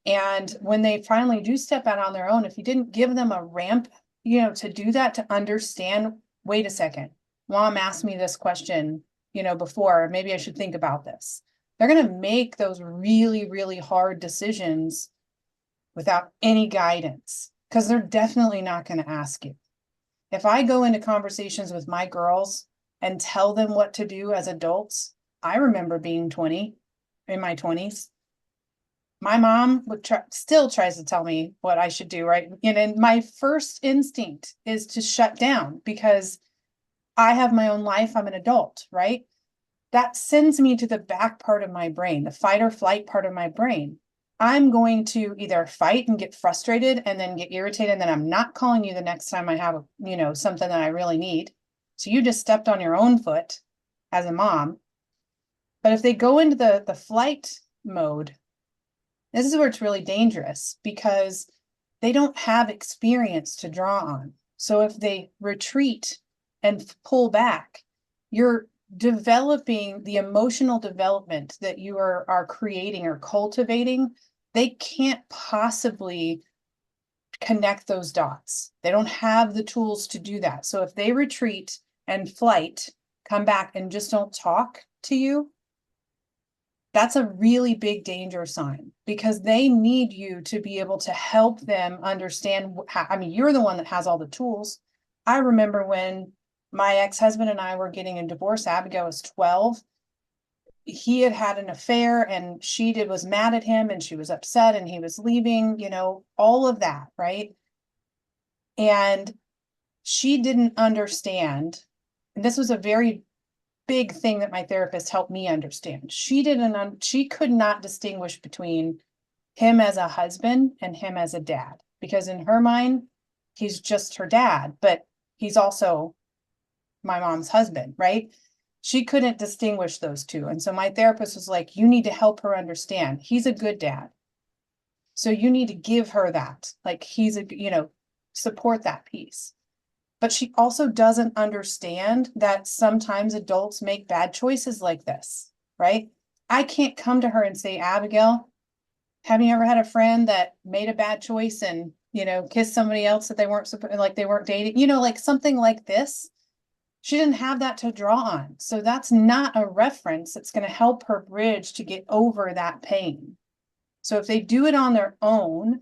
And when they finally do step out on their own, if you didn't give them a ramp, to do that, to understand, wait a second, mom asked me this question, before, maybe I should think about this. They're going to make those really, really hard decisions without any guidance, because they're definitely not going to ask you. If I go into conversations with my girls and tell them what to do as adults, I remember being 20, in my 20s. My mom still tries to tell me what I should do, right? And my first instinct is to shut down because I have my own life. I'm an adult, right? That sends me to the back part of my brain, the fight or flight part of my brain. I'm going to either fight and get frustrated and then get irritated, and then I'm not calling you the next time I have, something that I really need. So you just stepped on your own foot as a mom. But if they go into the flight mode, this is where it's really dangerous because they don't have experience to draw on. So if they retreat and pull back, you're developing the emotional development that you are creating or cultivating. They can't possibly connect those dots. They don't have the tools to do that. So if they retreat and flight, come back and just don't talk to you, that's a really big danger sign because they need you to be able to help them understand how, you're the one that has all the tools. I remember when my ex-husband and I were getting a divorce, Abigail was 12. He had had an affair and she was mad at him and she was upset and he was leaving, all of that, right? And she didn't understand. And this was a very big thing that my therapist helped me understand. She could not distinguish between him as a husband and him as a dad, because in her mind, he's just her dad, but he's also my mom's husband, right? She couldn't distinguish those two. And so my therapist was like, you need to help her understand he's a good dad. So you need to give her that, like he's support that piece. But she also doesn't understand that sometimes adults make bad choices like this, right? I can't come to her and say, Abigail, have you ever had a friend that made a bad choice and, kissed somebody else that they weren't like they weren't dating, like something like this? She didn't have that to draw on. So that's not a reference that's going to help her bridge to get over that pain. So if they do it on their own,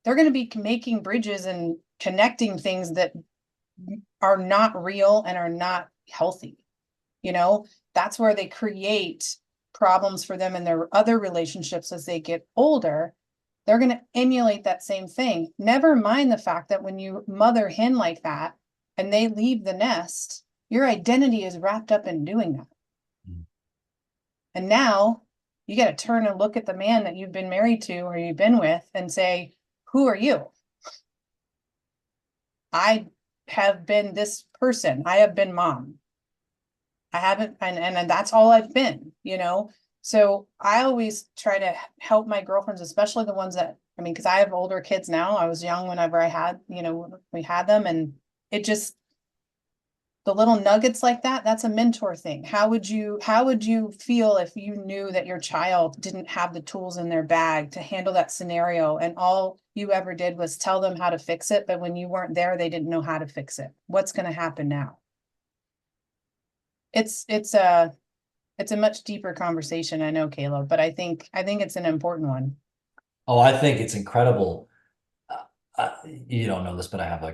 they're going to be making bridges and connecting things that are not real and are not healthy. That's where they create problems for them in their other relationships as they get older. They're going to emulate that same thing. Never mind the fact that when you mother hen like that and they leave the nest, your identity is wrapped up in doing that. Mm. And now you got to turn and look at the man that you've been married to or you've been with and say, who are you? I have been this person. I have been mom. I haven't, and that's all I've been, So I always try to help my girlfriends, especially the ones that, because I have older kids now. I was young whenever I had, we had them, and it just, the little nuggets like that, that's a mentor thing. How would you feel if you knew that your child didn't have the tools in their bag to handle that scenario and all you ever did was tell them how to fix it, but when you weren't there, they didn't know how to fix it? What's going to happen now? It's a much deeper conversation, I know, Caleb, but I think it's an important one. Oh, I think it's incredible. You don't know this, but I have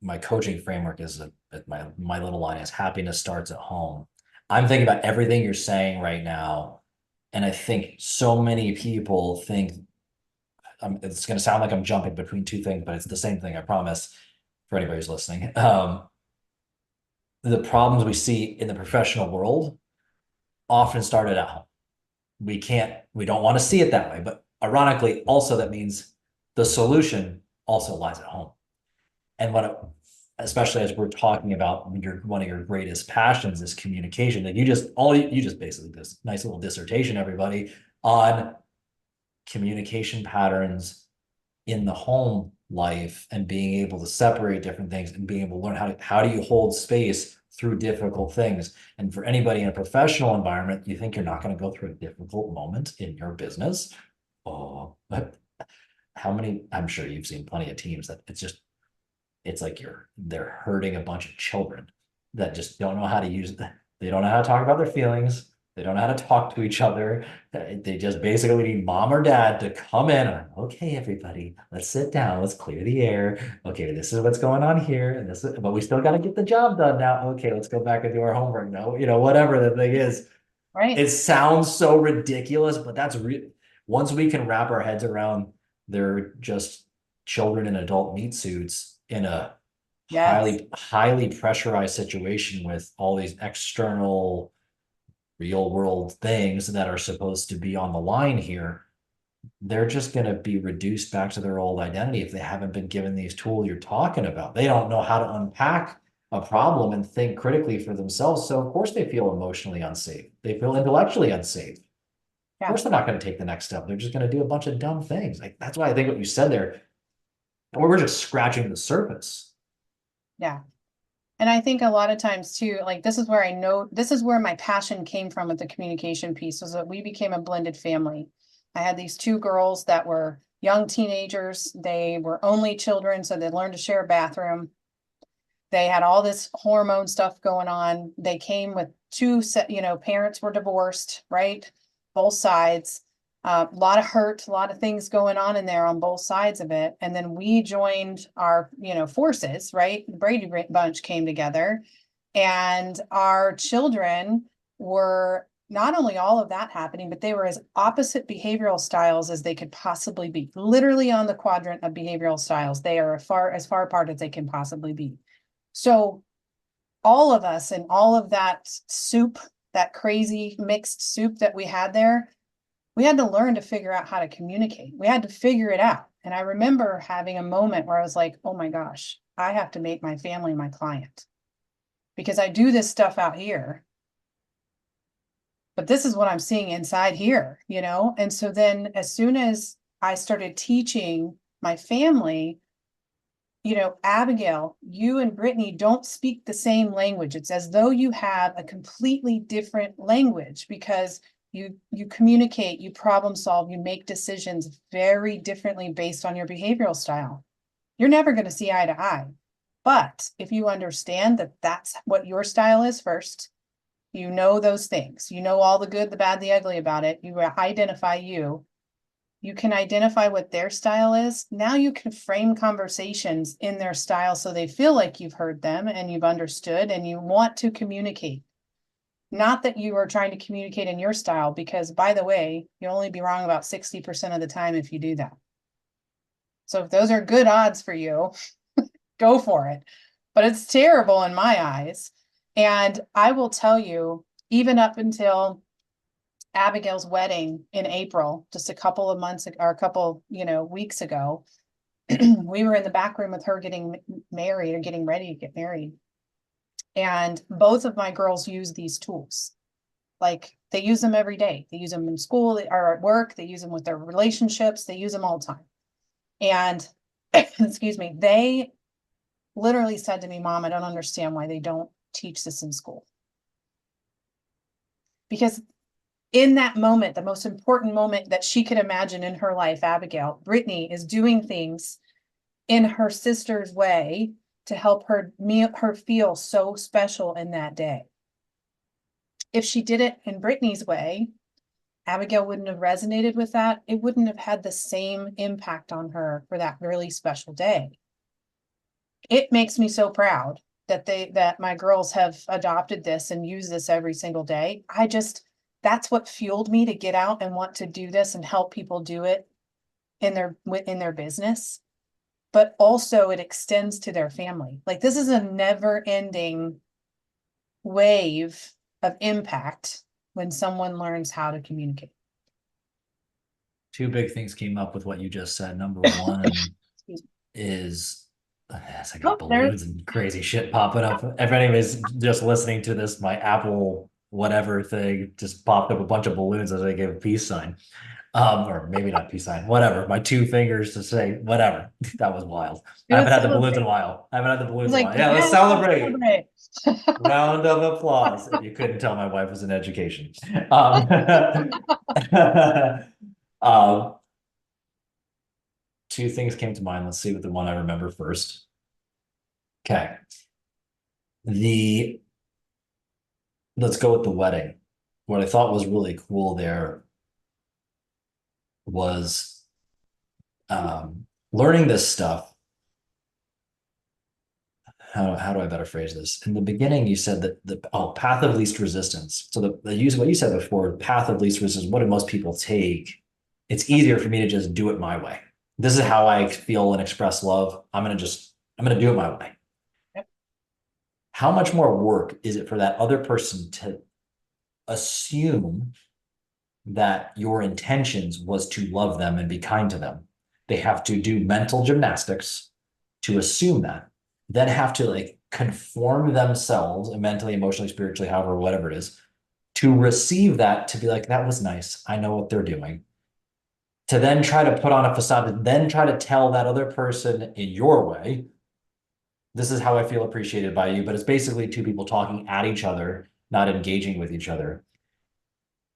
my coaching framework is my little line is happiness starts at home. I'm thinking about everything you're saying right now, and I think so many people think it's going to sound like I'm jumping between two things, but it's the same thing, I promise, for anybody who's listening. The problems we see in the professional world often started at home. We don't want to see it that way, but ironically, also that means the solution also lies at home. And especially as we're talking about one of your greatest passions is communication. Like you just basically this nice little dissertation, everybody, on communication patterns in the home life and being able to separate different things and being able to learn how do you hold space through difficult things. And for anybody in a professional environment, you think you're not going to go through a difficult moment in your business. Oh, but how many, I'm sure you've seen plenty of teams that it's like they're hurting a bunch of children that just don't know how to use they don't know how to talk about their feelings. They don't know how to talk to each other. They just basically need mom or dad to come in and, okay, everybody, let's sit down, let's clear the air. Okay, this is what's going on here, and but we still got to get the job done now. Okay, let's go back and do our homework now. Whatever the thing is. Right. It sounds so ridiculous, but that's real. Once we can wrap our heads around they're just children in adult meat suits in a Yes. highly pressurized situation with all these external real world things that are supposed to be on the line here, they're just going to be reduced back to their old identity if they haven't been given these tools you're talking about. They don't know how to unpack a problem and think critically for themselves. So of course they feel emotionally unsafe. They feel intellectually unsafe. Of Yeah. course they're not going to take the next step. They're just going to do a bunch of dumb things. Like that's why I think what you said there, we're just scratching the surface. Yeah. And I think a lot of times too, like this is where I know this is where my passion came from with the communication piece, was that we became a blended family. I had these two girls that were young teenagers. They were only children, so they learned to share a bathroom. They had all this hormone stuff going on. They came with two set, parents were divorced, right? Both sides. A lot of hurt, a lot of things going on in there on both sides of it. And then we joined our, forces, right? The Brady Bunch came together, and our children were not only all of that happening, but they were as opposite behavioral styles as they could possibly be. Literally on the quadrant of behavioral styles, they are as far apart as they can possibly be. So all of us and all of that soup, that crazy mixed soup that we had there, we had to learn to figure out how to communicate. We had to figure it out. And I remember having a moment where I was like, oh my gosh, I have to make my family my client because I do this stuff out here. But this is what I'm seeing inside here, And so then as soon as I started teaching my family, Abigail, you and Brittany don't speak the same language. It's as though you have a completely different language because you communicate, you problem solve, you make decisions very differently based on your behavioral style. You're never going to see eye to eye. But if you understand that that's what your style is first, you know those things, you know all the good, the bad, the ugly about it, you identify you can identify what their style is. Now you can frame conversations in their style so they feel like you've heard them and you've understood and you want to communicate. Not that you are trying to communicate in your style, because by the way, you'll only be wrong about 60% of the time if you do that. So if those are good odds for you, go for it. But it's terrible in my eyes. And I will tell you, even up until Abigail's wedding in April, just a couple of months or a couple, weeks ago, we were in the back room with her getting married or getting ready to get married. And both of my girls use these tools. Like they use them every day. They use them in school or at work. They use them with their relationships. They use them all the time. And excuse me, they literally said to me, Mom, I don't understand why they don't teach this in school. Because in that moment, the most important moment that she could imagine in her life, Abigail, Brittany is doing things in her sister's way to help her feel so special in that day. If she did it in Brittany's way, Abigail wouldn't have resonated with that. It wouldn't have had the same impact on her for that really special day. It makes me so proud that my girls have adopted this and use this every single day. That's what fueled me to get out and want to do this and help people do it in their business. But also it extends to their family. Like this is a never ending wave of impact when someone learns how to communicate. two big things came up with what you just said. Number one Excuse me. is as I got Oh, there's balloons and crazy shit popping up. If anybody's just listening to this, my Apple whatever thing just popped up a bunch of balloons as I gave a peace sign. Or maybe not peace sign, whatever. My two fingers to say whatever. That was wild. I gonna haven't had the balloons in celebrate. a while. I haven't had the I was balloons in a like, while. Yeah, let's yes, celebrate. celebrate. Round of applause. If you couldn't tell, my wife was in education. Um, um, two things came to mind. Let's see what the one I remember first. Okay. The let's go with the wedding. What I thought was really cool there was learning this stuff. How do I better phrase this? In the beginning, you said that the path of least resistance. So the use what you said before, path of least resistance. What do most people take? It's easier for me to just do it my way. This is how I feel and express love. I'm gonna do it my way. Yep. How much more work is it for that other person to assume that your intentions was to love them and be kind to them? They have to do mental gymnastics to assume that, then have to like conform themselves mentally, emotionally, spiritually, however, whatever it is, to receive that, to be like, that was nice. I know what they're doing. To then try to put on a facade, then try to tell that other person in your way, this is how I feel appreciated by you. But it's basically two people talking at each other, not engaging with each other.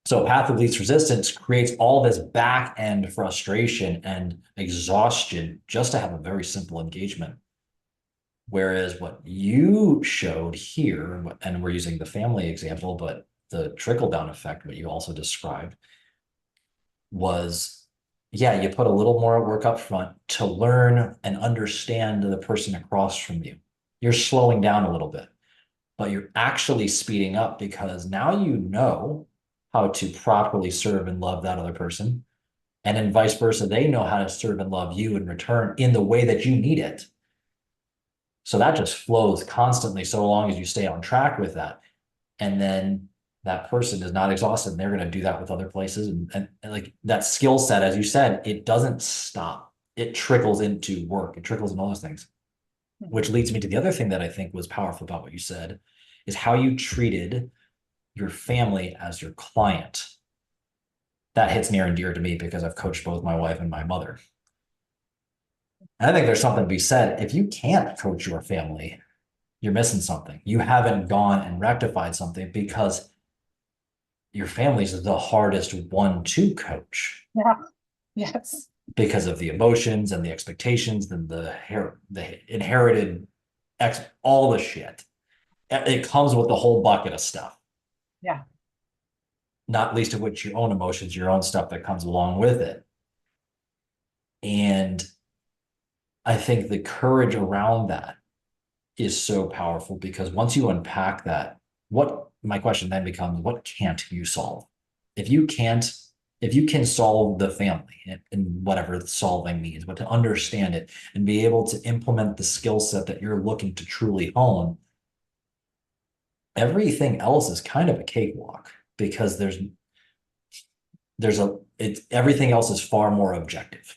So path of least resistance creates all this back end frustration and exhaustion just to have a very simple engagement. Whereas what you showed here, and we're using the family example, but the trickle down effect, what you also described, was yeah, you put a little more work up front to learn and understand the person across from you. You're slowing down a little bit, but you're actually speeding up because now you know how to properly serve and love that other person. And then vice versa, they know how to serve and love you in return in the way that you need it. So that just flows constantly so long as you stay on track with that. And then that person is not exhausted and they're going to do that with other places. And like that skill set, as you said, it doesn't stop. It trickles into work. It trickles into all those things, which Mhm. leads me to the other thing that I think was powerful about what you said is how you treated your family as your client. That hits near and dear to me because I've coached both my wife and my mother. And I think there's something to be said. If you can't coach your family, you're missing something. You haven't gone and rectified something because your family's the hardest one to coach Yeah. Yes. because of the emotions and the expectations and the inherited all the shit. It comes with the whole bucket of stuff, Yeah. not least of which your own emotions, your own stuff that comes along with it. And I think the courage around that is so powerful because once you unpack that, what my question then becomes, what can't you solve? If you can't, if you can solve the family and whatever solving means, but to understand it and be able to implement the skill set that you're looking to truly hone, everything else is kind of a cakewalk because there's a it's everything else is far more objective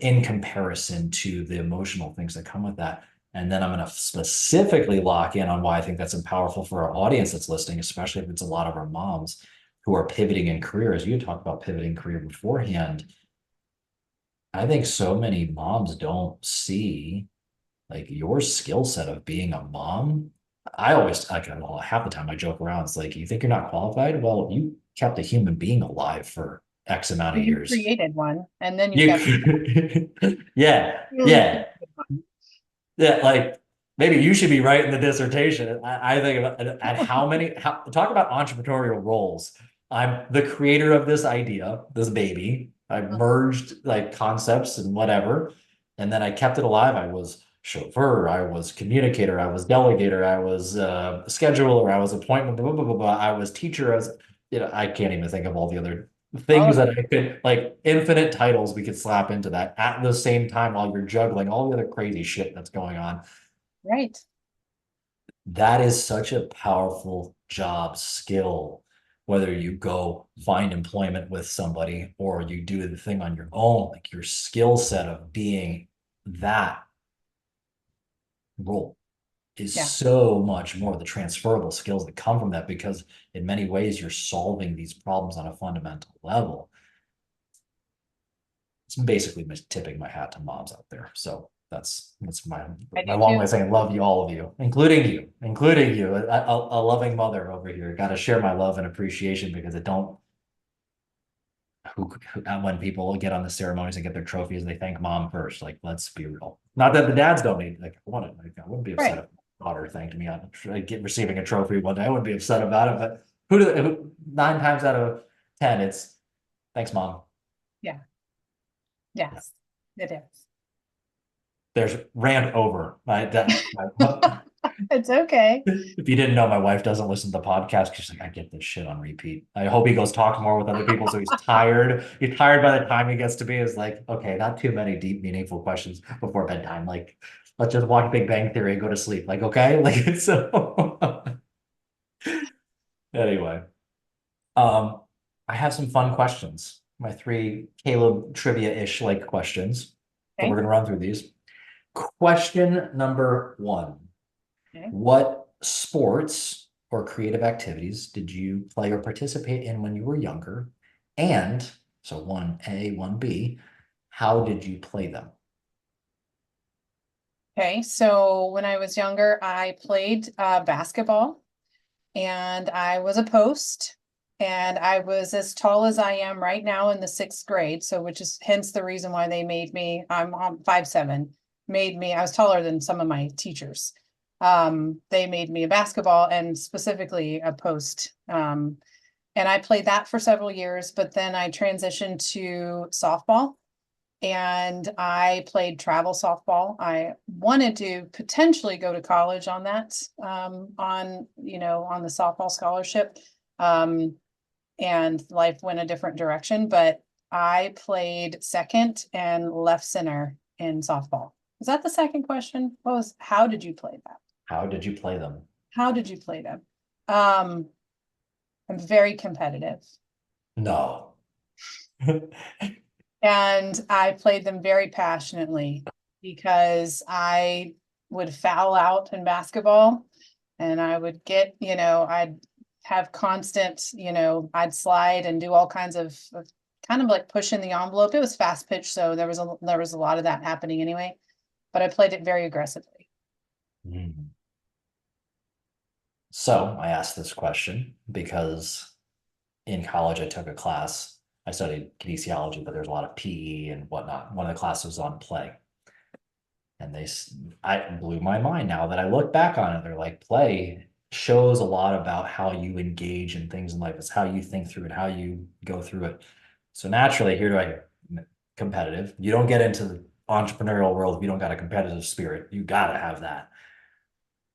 in comparison to the emotional things that come with that. And then I'm going to specifically lock in on why I think that's powerful for our audience that's listening, especially if it's a lot of our moms who are pivoting in career. As you talked about pivoting career beforehand, I think so many moms don't see like your skill set of being a mom. I always, like, half the time I joke around. It's like, you think you're not qualified? Well, you kept a human being alive for X amount of You years. created one and then you kept You, yeah, really yeah. created one. Yeah, like maybe you should be writing the dissertation. I think about and how talk about entrepreneurial roles. I'm the creator of this idea, this baby. I merged like concepts and whatever, and then I kept it alive. I was chauffeur, I was communicator, I was delegator, I was scheduler, I was appointment, blah, blah, blah, blah. I was teacher, I was, I can't even think of all the other All things of that it. I could like infinite titles we could slap into that at the same time while you're juggling all the other crazy shit that's going on. Right. That is such a powerful job skill whether you go find employment with somebody or you do the thing on your own, like your skill set of being that role is Yeah, so much more the transferable skills that come from that, because in many ways you're solving these problems on a fundamental level. It's basically tipping my hat to moms out there. So that's I my do long way too. of saying love you, all of you, including you, a loving mother over here. Got to share my love and appreciation, because it don't when people get on the ceremonies and get their trophies, they thank mom first. Like, let's be real. Not that the dads don't need, like, I want it. Like, I wouldn't be upset Right. if my daughter thanked me on receiving a trophy one day. I wouldn't be upset about it. But nine times out of 10, it's thanks, mom. Yeah. Yeah. Yes, it is. There's rant over. It's okay. If you didn't know, my wife doesn't listen to the podcast. She's like, I get this shit on repeat. I hope he goes talk more with other people. So he's tired. He's tired by the time he gets to be. Is like, okay, not too many deep, meaningful questions before bedtime. Like, let's just watch Big Bang Theory and go to sleep. Like, okay. Like, so anyway, um, I have some fun questions. My three Caleb trivia-ish like questions. So we're Okay. gonna run through these. Question number one. Okay. What sports or creative activities did you play or participate in when you were younger? And so 1A, 1B, how did you play them? Okay. So when I was younger, I played basketball and I was a post and I was as tall as I am right now in the sixth grade. So, which is hence the reason why they made me, I'm 5'7", made me, I was taller than some of my teachers. They made me a basketball and specifically a post. And I played that for several years, but then I transitioned to softball and I played travel softball. I wanted to potentially go to college on that, on the softball scholarship. Um, and life went a different direction, but I played second and left center in softball. Is that the second question? How did you play that? How did you play them? How did you play them? Um, I'm very competitive. No. And I played them very passionately because I would foul out in basketball and I would I'd have constant, I'd slide and do all kinds of kind of like pushing the envelope. It was fast pitch, so there was a lot of that happening anyway, but I played it very aggressively. Mm. So I asked this question because in college I took a class. I studied kinesiology, but there's a lot of PE and whatnot. One of the classes was on play. And I blew my mind now that I look back on it. They're like, play shows a lot about how you engage in things in life. It's how you think through it, how you go through it. So naturally, here do I competitive. You don't get into the entrepreneurial world if you don't got a competitive spirit. You gotta have that.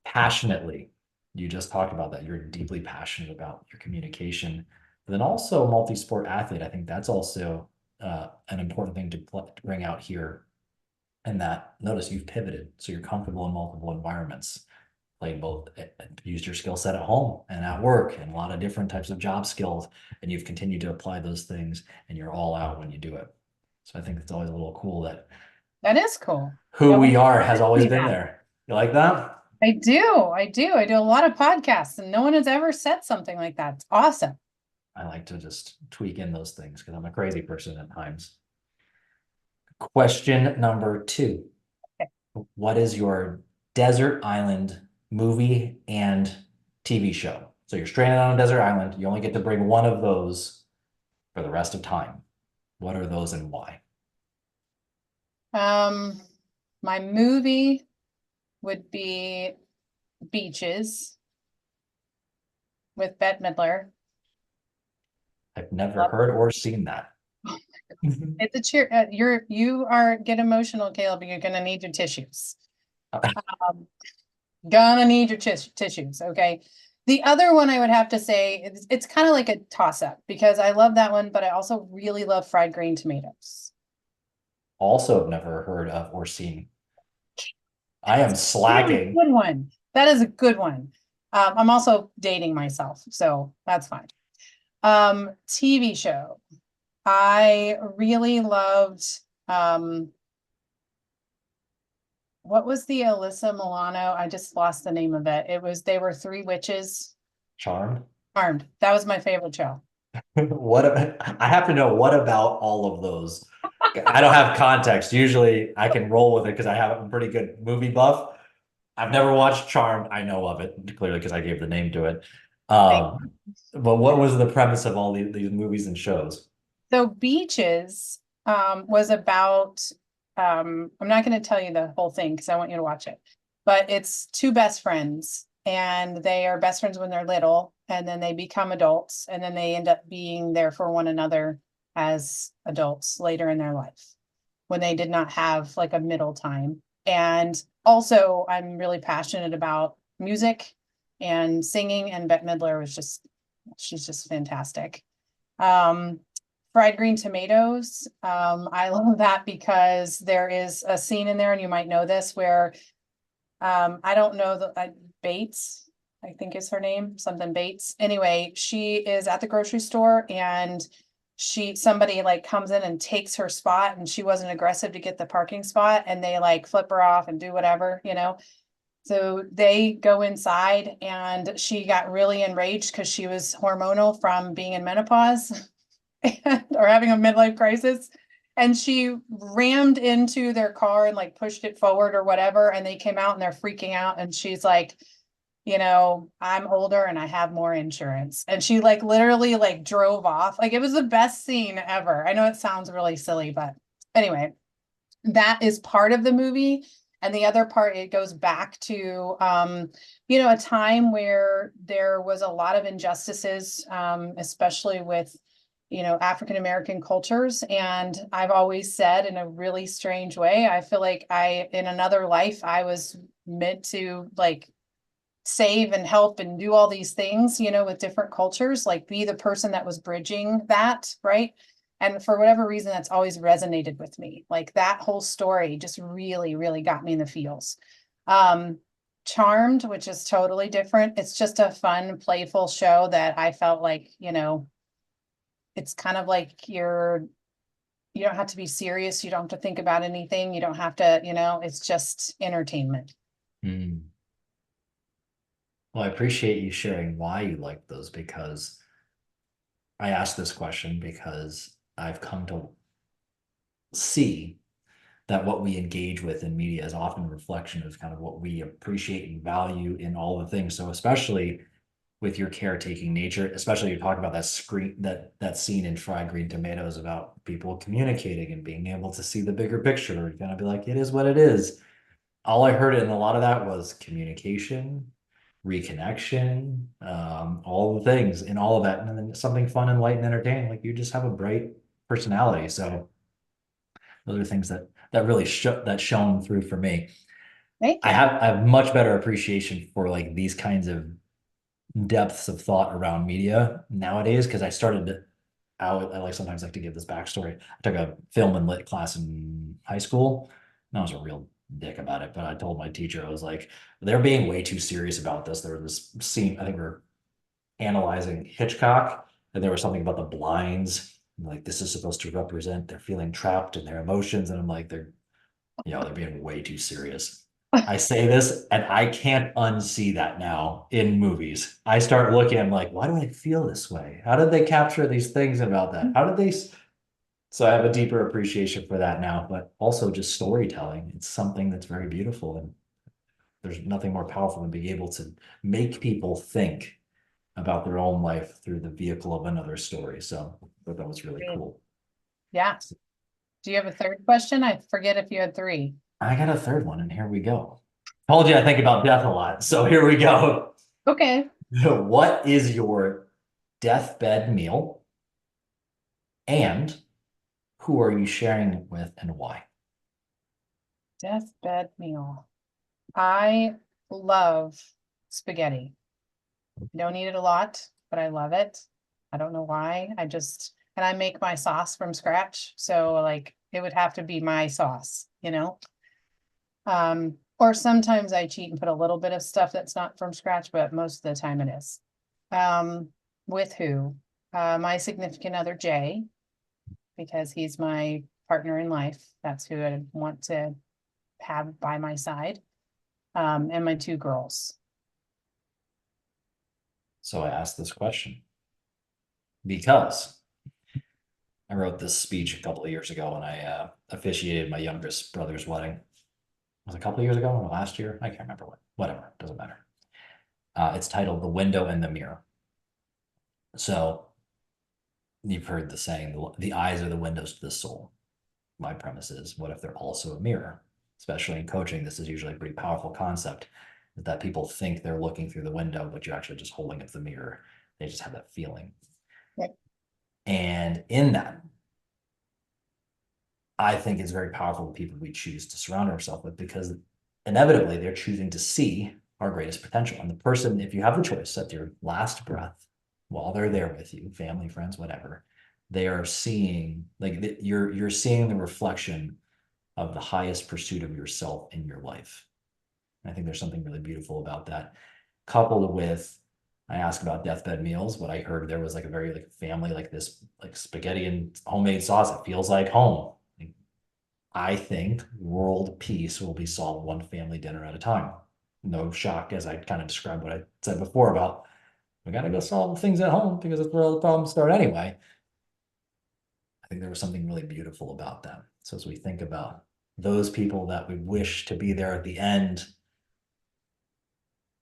Passionately, you just talked about that. You're deeply passionate about your communication. But then also a multi-sport athlete. I think that's also an important thing to bring out here, and that notice you've pivoted so you're comfortable in multiple environments, played both, used your skill set at home and at work and a lot of different types of job skills, and you've continued to apply those things and you're all out when you do it. So I think it's always a little cool that That is cool. who No one we are ever has asked always me been that. there. You like that? I do a lot of podcasts and no one has ever said something like that. It's awesome. I like to just tweak in those things because I'm a crazy person at times. Question number two. Okay. What is your desert island movie and TV show? So you're stranded on a desert island. You only get to bring one of those for the rest of time. What are those and why? Um, my movie would be Beaches with Bette Midler. I've never Love heard or seen that. It's a cheer. You are get emotional, Caleb. You're gonna need your tissues. Um, gonna need your tissues. Okay. The other one I would have to say it's kind of like a toss up because I love that one, but I also really love fried green tomatoes. Also, have never heard of or seen. I am Really slacking. good one. That is a good one. I'm also dating myself, so that's fine. TV show. I really loved, what was the Alyssa Milano? I just lost the name of it. They were three witches. Charmed. Armed. That was my favorite show. I have to know what about all of those? I don't have context. Usually I can roll with it because I have a pretty good movie buff. I've never watched Charmed. I know of it clearly because I gave the name to it. Thank Um, but what was the premise of all these movies and shows? So Beaches was about I'm not going to tell you the whole thing because I want you to watch it. But it's two best friends and they are best friends when they're little and then they become adults and then they end up being there for one another as adults later in their life when they did not have like a middle time. And also I'm really passionate about music and singing and Bette Midler was just she's just fantastic. Um, Fried green tomatoes. I love that because there is a scene in there, and you might know this, where I don't know the Bates, I think is her name, something Bates. Anyway, she is at the grocery store and somebody like comes in and takes her spot and she wasn't aggressive to get the parking spot and they like flip her off and do whatever, you know. So they go inside and she got really enraged because she was hormonal from being in menopause or having a midlife crisis. And she rammed into their car and like pushed it forward or whatever. And they came out and they're freaking out. And she's like, you know, I'm older and I have more insurance. And she like literally like drove off. Like it was the best scene ever. I know it sounds really silly, but anyway, that is part of the movie. And the other part, it goes back to, you know, a time where there was a lot of injustices, especially with, you know, African American cultures. And I've always said in a really strange way, I feel like in another life, I was meant to like save and help and do all these things, you know, with different cultures, like be the person that was bridging that, right? And for whatever reason, that's always resonated with me. Like that whole story just really, really got me in the feels. Um, Charmed, which is totally different. It's just a fun, playful show that I felt like, you know, it's kind of like you don't have to be serious. You don't have to think about anything. You don't have to, you know, it's just entertainment. Hmm. Well, I appreciate you sharing why you like those because I asked this question because I've come to see that what we engage with in media is often a reflection of kind of what we appreciate and value in all the things. So especially with your caretaking nature, especially you talk about that scene in Fried Green Tomatoes about people communicating and being able to see the bigger picture. You're gonna be like, it is what it is. All I heard in a lot of that was communication, reconnection, all the things and all of that, and then something fun and light and entertaining. Like you just have a bright personality. So those are things that really that shone through for me. Thank you. I have much better appreciation for like these kinds of depths of thought around media nowadays because I like sometimes like to give this backstory. I took a film and lit class in high school and I was a real dick about it, but I told my teacher, I was like, they're being way too serious about this. There was this scene, I think we're analyzing Hitchcock, and there was something about the blinds. Like this is supposed to represent they're feeling trapped in their emotions. And I'm like, they're being way too serious. I say this and I can't unsee that now in movies. I start looking, I'm like, why do I feel this way? How did they capture these things about that? How did they? So I have a deeper appreciation for that now, but also just storytelling. It's something that's very beautiful. And there's nothing more powerful than being able to make people think about their own life through the vehicle of another story. So I thought that was really Great. cool. Yeah. Do you have a third question? I forget if you had three. I got a third one, and here we go. Told you I think about death a lot. So here we go. Okay. What is your deathbed meal? And who are you sharing it with and why? Deathbed meal. I love spaghetti. Don't eat it a lot, but I love it. I don't know why. And I make my sauce from scratch. So like it would have to be my sauce, you know? Or sometimes I cheat and put a little bit of stuff that's not from scratch, but most of the time it is. Um, with who? My significant other, Jay, because he's my partner in life. That's who I want to have by my side. And my two girls. So I asked this question because I wrote this speech a couple of years ago when I officiated my youngest brother's wedding. Was it a couple of years ago or last year? I can't remember what. Whatever, doesn't matter. It's titled "The Window and the Mirror." So you've heard the saying, the eyes are the windows to the soul. My premise is, what if they're also a mirror? Especially in coaching, this is usually a pretty powerful concept, that people think they're looking through the window, but you're actually just holding up the mirror. They just have that feeling. Right. And in that, I think it's very powerful the people we choose to surround ourselves with, because inevitably they're choosing to see our greatest potential. And the person, if you have the choice at your last breath, while they're there with you, family, friends, whatever, they are seeing, like, you're seeing the reflection of the highest pursuit of yourself in your life. And I think there's something really beautiful about that, coupled with, I asked about deathbed meals. What I heard there was like a very like family, like this, like spaghetti and homemade sauce. It feels like home. I think world peace will be solved one family dinner at a time. No shock, as I kind of described what I said before about we got to go solve things at home because that's where all the problems start anyway. I think there was something really beautiful about that. So as we think about those people that we wish to be there at the end,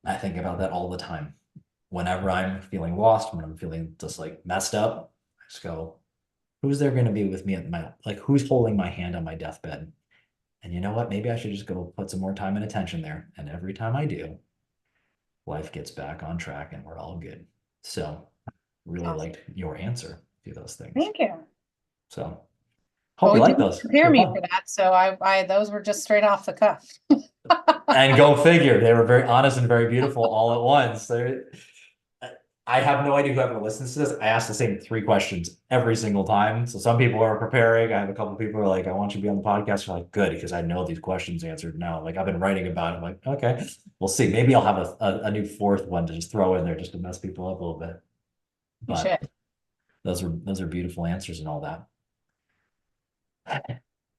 I think about that all the time. Whenever I'm feeling lost, when I'm feeling just like messed up, I just go, who's there going to be with me at my, like, who's holding my hand on my deathbed? And you know what? Maybe I should just go put some more time and attention there. And every time I do, life gets back on track and we're all good. So really Awesome. liked your answer to those things. Thank you. So Well, hope you we like didn't those. prepare They're me fun. for that, so those were just straight off the cuff. And go figure, they were very honest and very beautiful all at once. I have no idea who ever listens to this. I ask the same three questions every single time. So some people are preparing. I have a couple of people who are like, I want you to be on the podcast. You're like, good, because I know these questions answered now. Like I've been writing about it. I'm like, okay, we'll see. Maybe I'll have a new fourth one to just throw in there just to mess people up a little bit. You should. But those are beautiful answers and all that.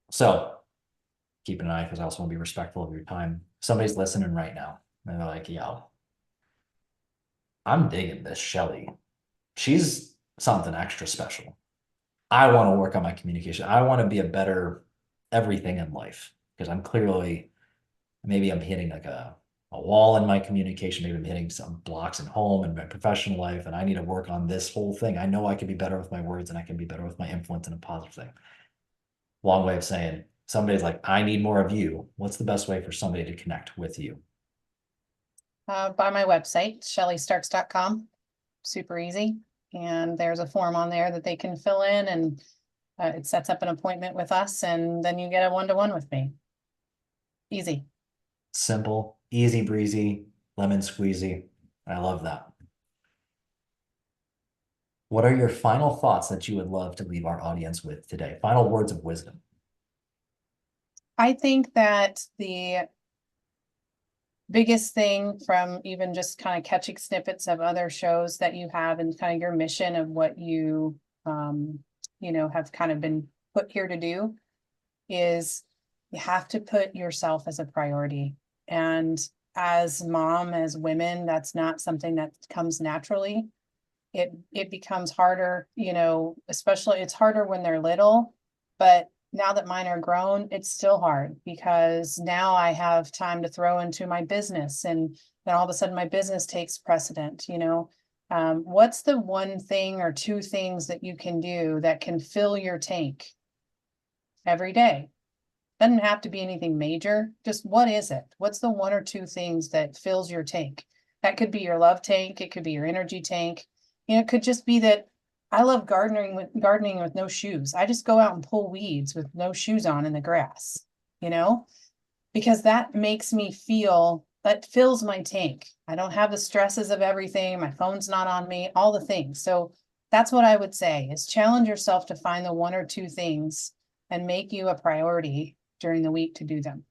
So keep an eye, because I also want to be respectful of your time. Somebody's listening right now and they're like, yo, I'm digging this Shelly. She's something extra special. I want to work on my communication. I want to be a better everything in life, because I'm clearly, maybe I'm hitting like a wall in my communication. Maybe I'm hitting some blocks in home and my professional life, and I need to work on this whole thing. I know I can be better with my words, and I can be better with my influence in a positive thing. Long way of saying, somebody's like, I need more of you. What's the best way for somebody to connect with you? By my website, shellystarks.com. Super easy. And there's a form on there that they can fill in, and it sets up an appointment with us, and then you get a one-to-one with me. Easy. Simple, easy breezy, lemon squeezy. I love that. What are your final thoughts that you would love to leave our audience with today? Final words of wisdom. I think that the biggest thing from even just kind of catching snippets of other shows that you have, and kind of your mission of what you have kind of been put here to do, is you have to put yourself as a priority. And as mom, as women, that's not something that comes naturally. It becomes harder, especially it's harder when they're little, but now that mine are grown, it's still hard, because now I have time to throw into my business, and then all of a sudden my business takes precedent. What's the one thing or two things that you can do that can fill your tank every day? Doesn't have to be anything major. Just what is it? What's the one or two things that fills your tank? That could be your love tank. It could be your energy tank. It could just be that I love gardening with no shoes. I just go out and pull weeds with no shoes on in the grass, you know, because that makes me feel, that fills my tank. I don't have the stresses of everything. My phone's not on me, all the things. So that's what I would say, is challenge yourself to find the one or two things and make you a priority during the week to do them.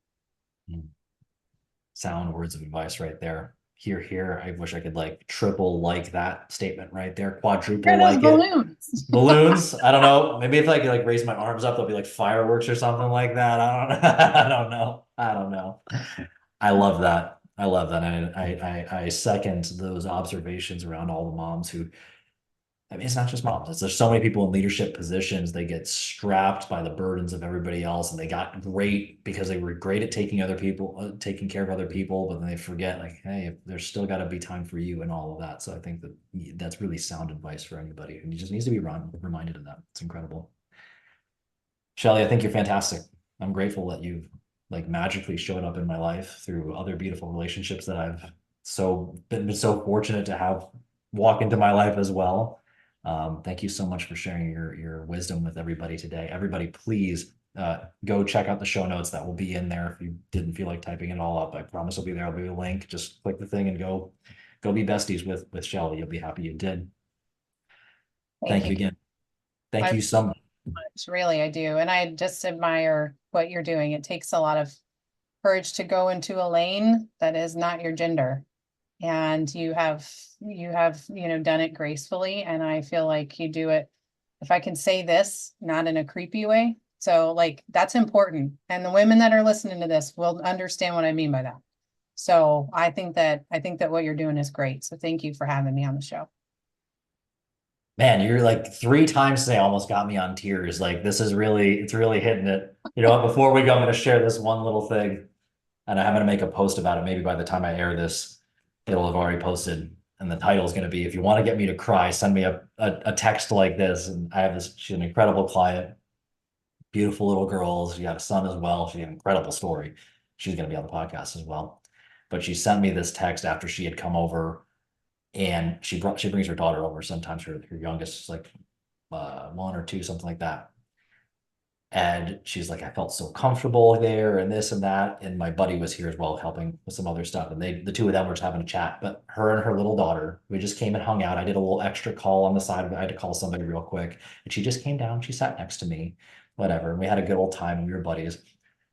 Sound words of advice right there. Here, here. I wish I could like triple like that statement right there, quadruple Here are those like it. balloons. Balloons. I don't know. Maybe if I could like raise my arms up, there'll be like fireworks or something like that. I don't know. I don't know. I don't know. I love that. I love that. I second those observations around all the moms who, I mean, it's not just moms. There's so many people in leadership positions. They get strapped by the burdens of everybody else, and they got great because they were great at taking other people, taking care of other people, but then they forget, like, hey, there's still got to be time for you and all of that. So I think that that's really sound advice for anybody who just needs to be reminded of that. It's incredible. Shelly, I think you're fantastic. I'm grateful that you've like magically showed up in my life through other beautiful relationships that I've been so fortunate to have walk into my life as well. Thank you so much for sharing your wisdom with everybody today. Everybody, please go check out the show notes that will be in there if you didn't feel like typing it all up. I promise it'll be there. I'll be a link. Just click the thing and go be besties with Shelly. You'll be happy you did. Thank Thank you. you again. Thank I you so much. much, really, I do. And I just admire what you're doing. It takes a lot of courage to go into a lane that is not your gender. And you have done it gracefully. And I feel like you do it, if I can say this, not in a creepy way. So like that's important. And the women that are listening to this will understand what I mean by that. So I think that what you're doing is great. So thank you for having me on the show. Man, you're like three times today almost got me on tears. Like this is really, it's really hitting it. You know what? Before we go, I'm going to share this one little thing, and I'm going to make a post about it. Maybe by the time I air this, it'll have already posted. And the title is going to be, if you want to get me to cry, send me a text like this. And I have this, she's an incredible client, beautiful little girl. She had a son as well. She had an incredible story. She's going to be on the podcast as well. But she sent me this text after she had come over, and she brings her daughter over. Sometimes her youngest is like 1 or 2, something like that. And she's like, I felt so comfortable there and this and that. And my buddy was here as well, helping with some other stuff. And the two of them were just having a chat. But her and her little daughter, we just came and hung out. I did a little extra call on the side of it. I had to call somebody real quick. And she just came down. She sat next to me, whatever. And we had a good old time and we were buddies.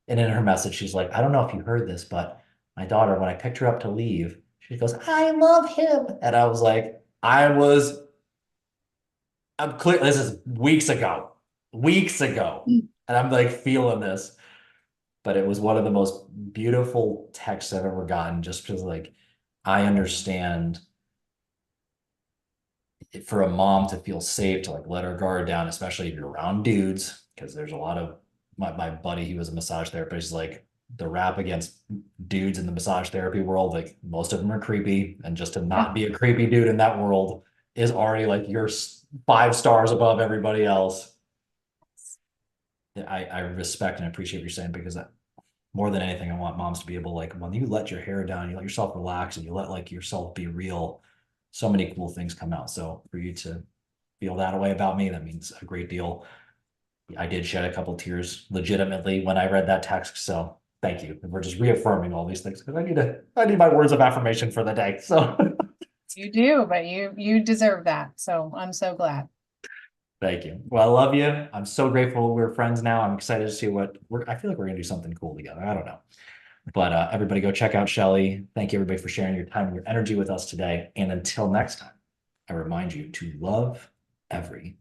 And in her message, she's like, I don't know if you heard this, but my daughter, when I picked her up to leave, she goes, I love him. And I was like, I'm clear. This is weeks ago. And I'm like feeling this, but it was one of the most beautiful texts I've ever gotten, just because like I understand for a mom to feel safe to like let her guard down, especially if you're around dudes, because there's a lot of my buddy, he was a massage therapist, he's like the rap against dudes in the massage therapy world, like most of them are creepy, and just to Yeah. not be a creepy dude in that world is already like you're 5 stars above everybody else. I respect and appreciate what you're saying, because more than anything, I want moms to be able, like, when you let your hair down, you let yourself relax, and you let like yourself be real, so many cool things come out. So for you to feel that way about me, that means a great deal. I did shed a couple tears legitimately when I read that text. So thank you. And we're just reaffirming all these things, because I need my words of affirmation for the day. So You do, but you deserve that. So I'm so glad. thank you. Well, I love you. I'm so grateful we're friends now. I'm excited to see I feel like we're gonna do something cool together. I don't know. But everybody go check out Shelly. Thank you everybody for sharing your time and your energy with us today. And until next time, I remind you to love everybody.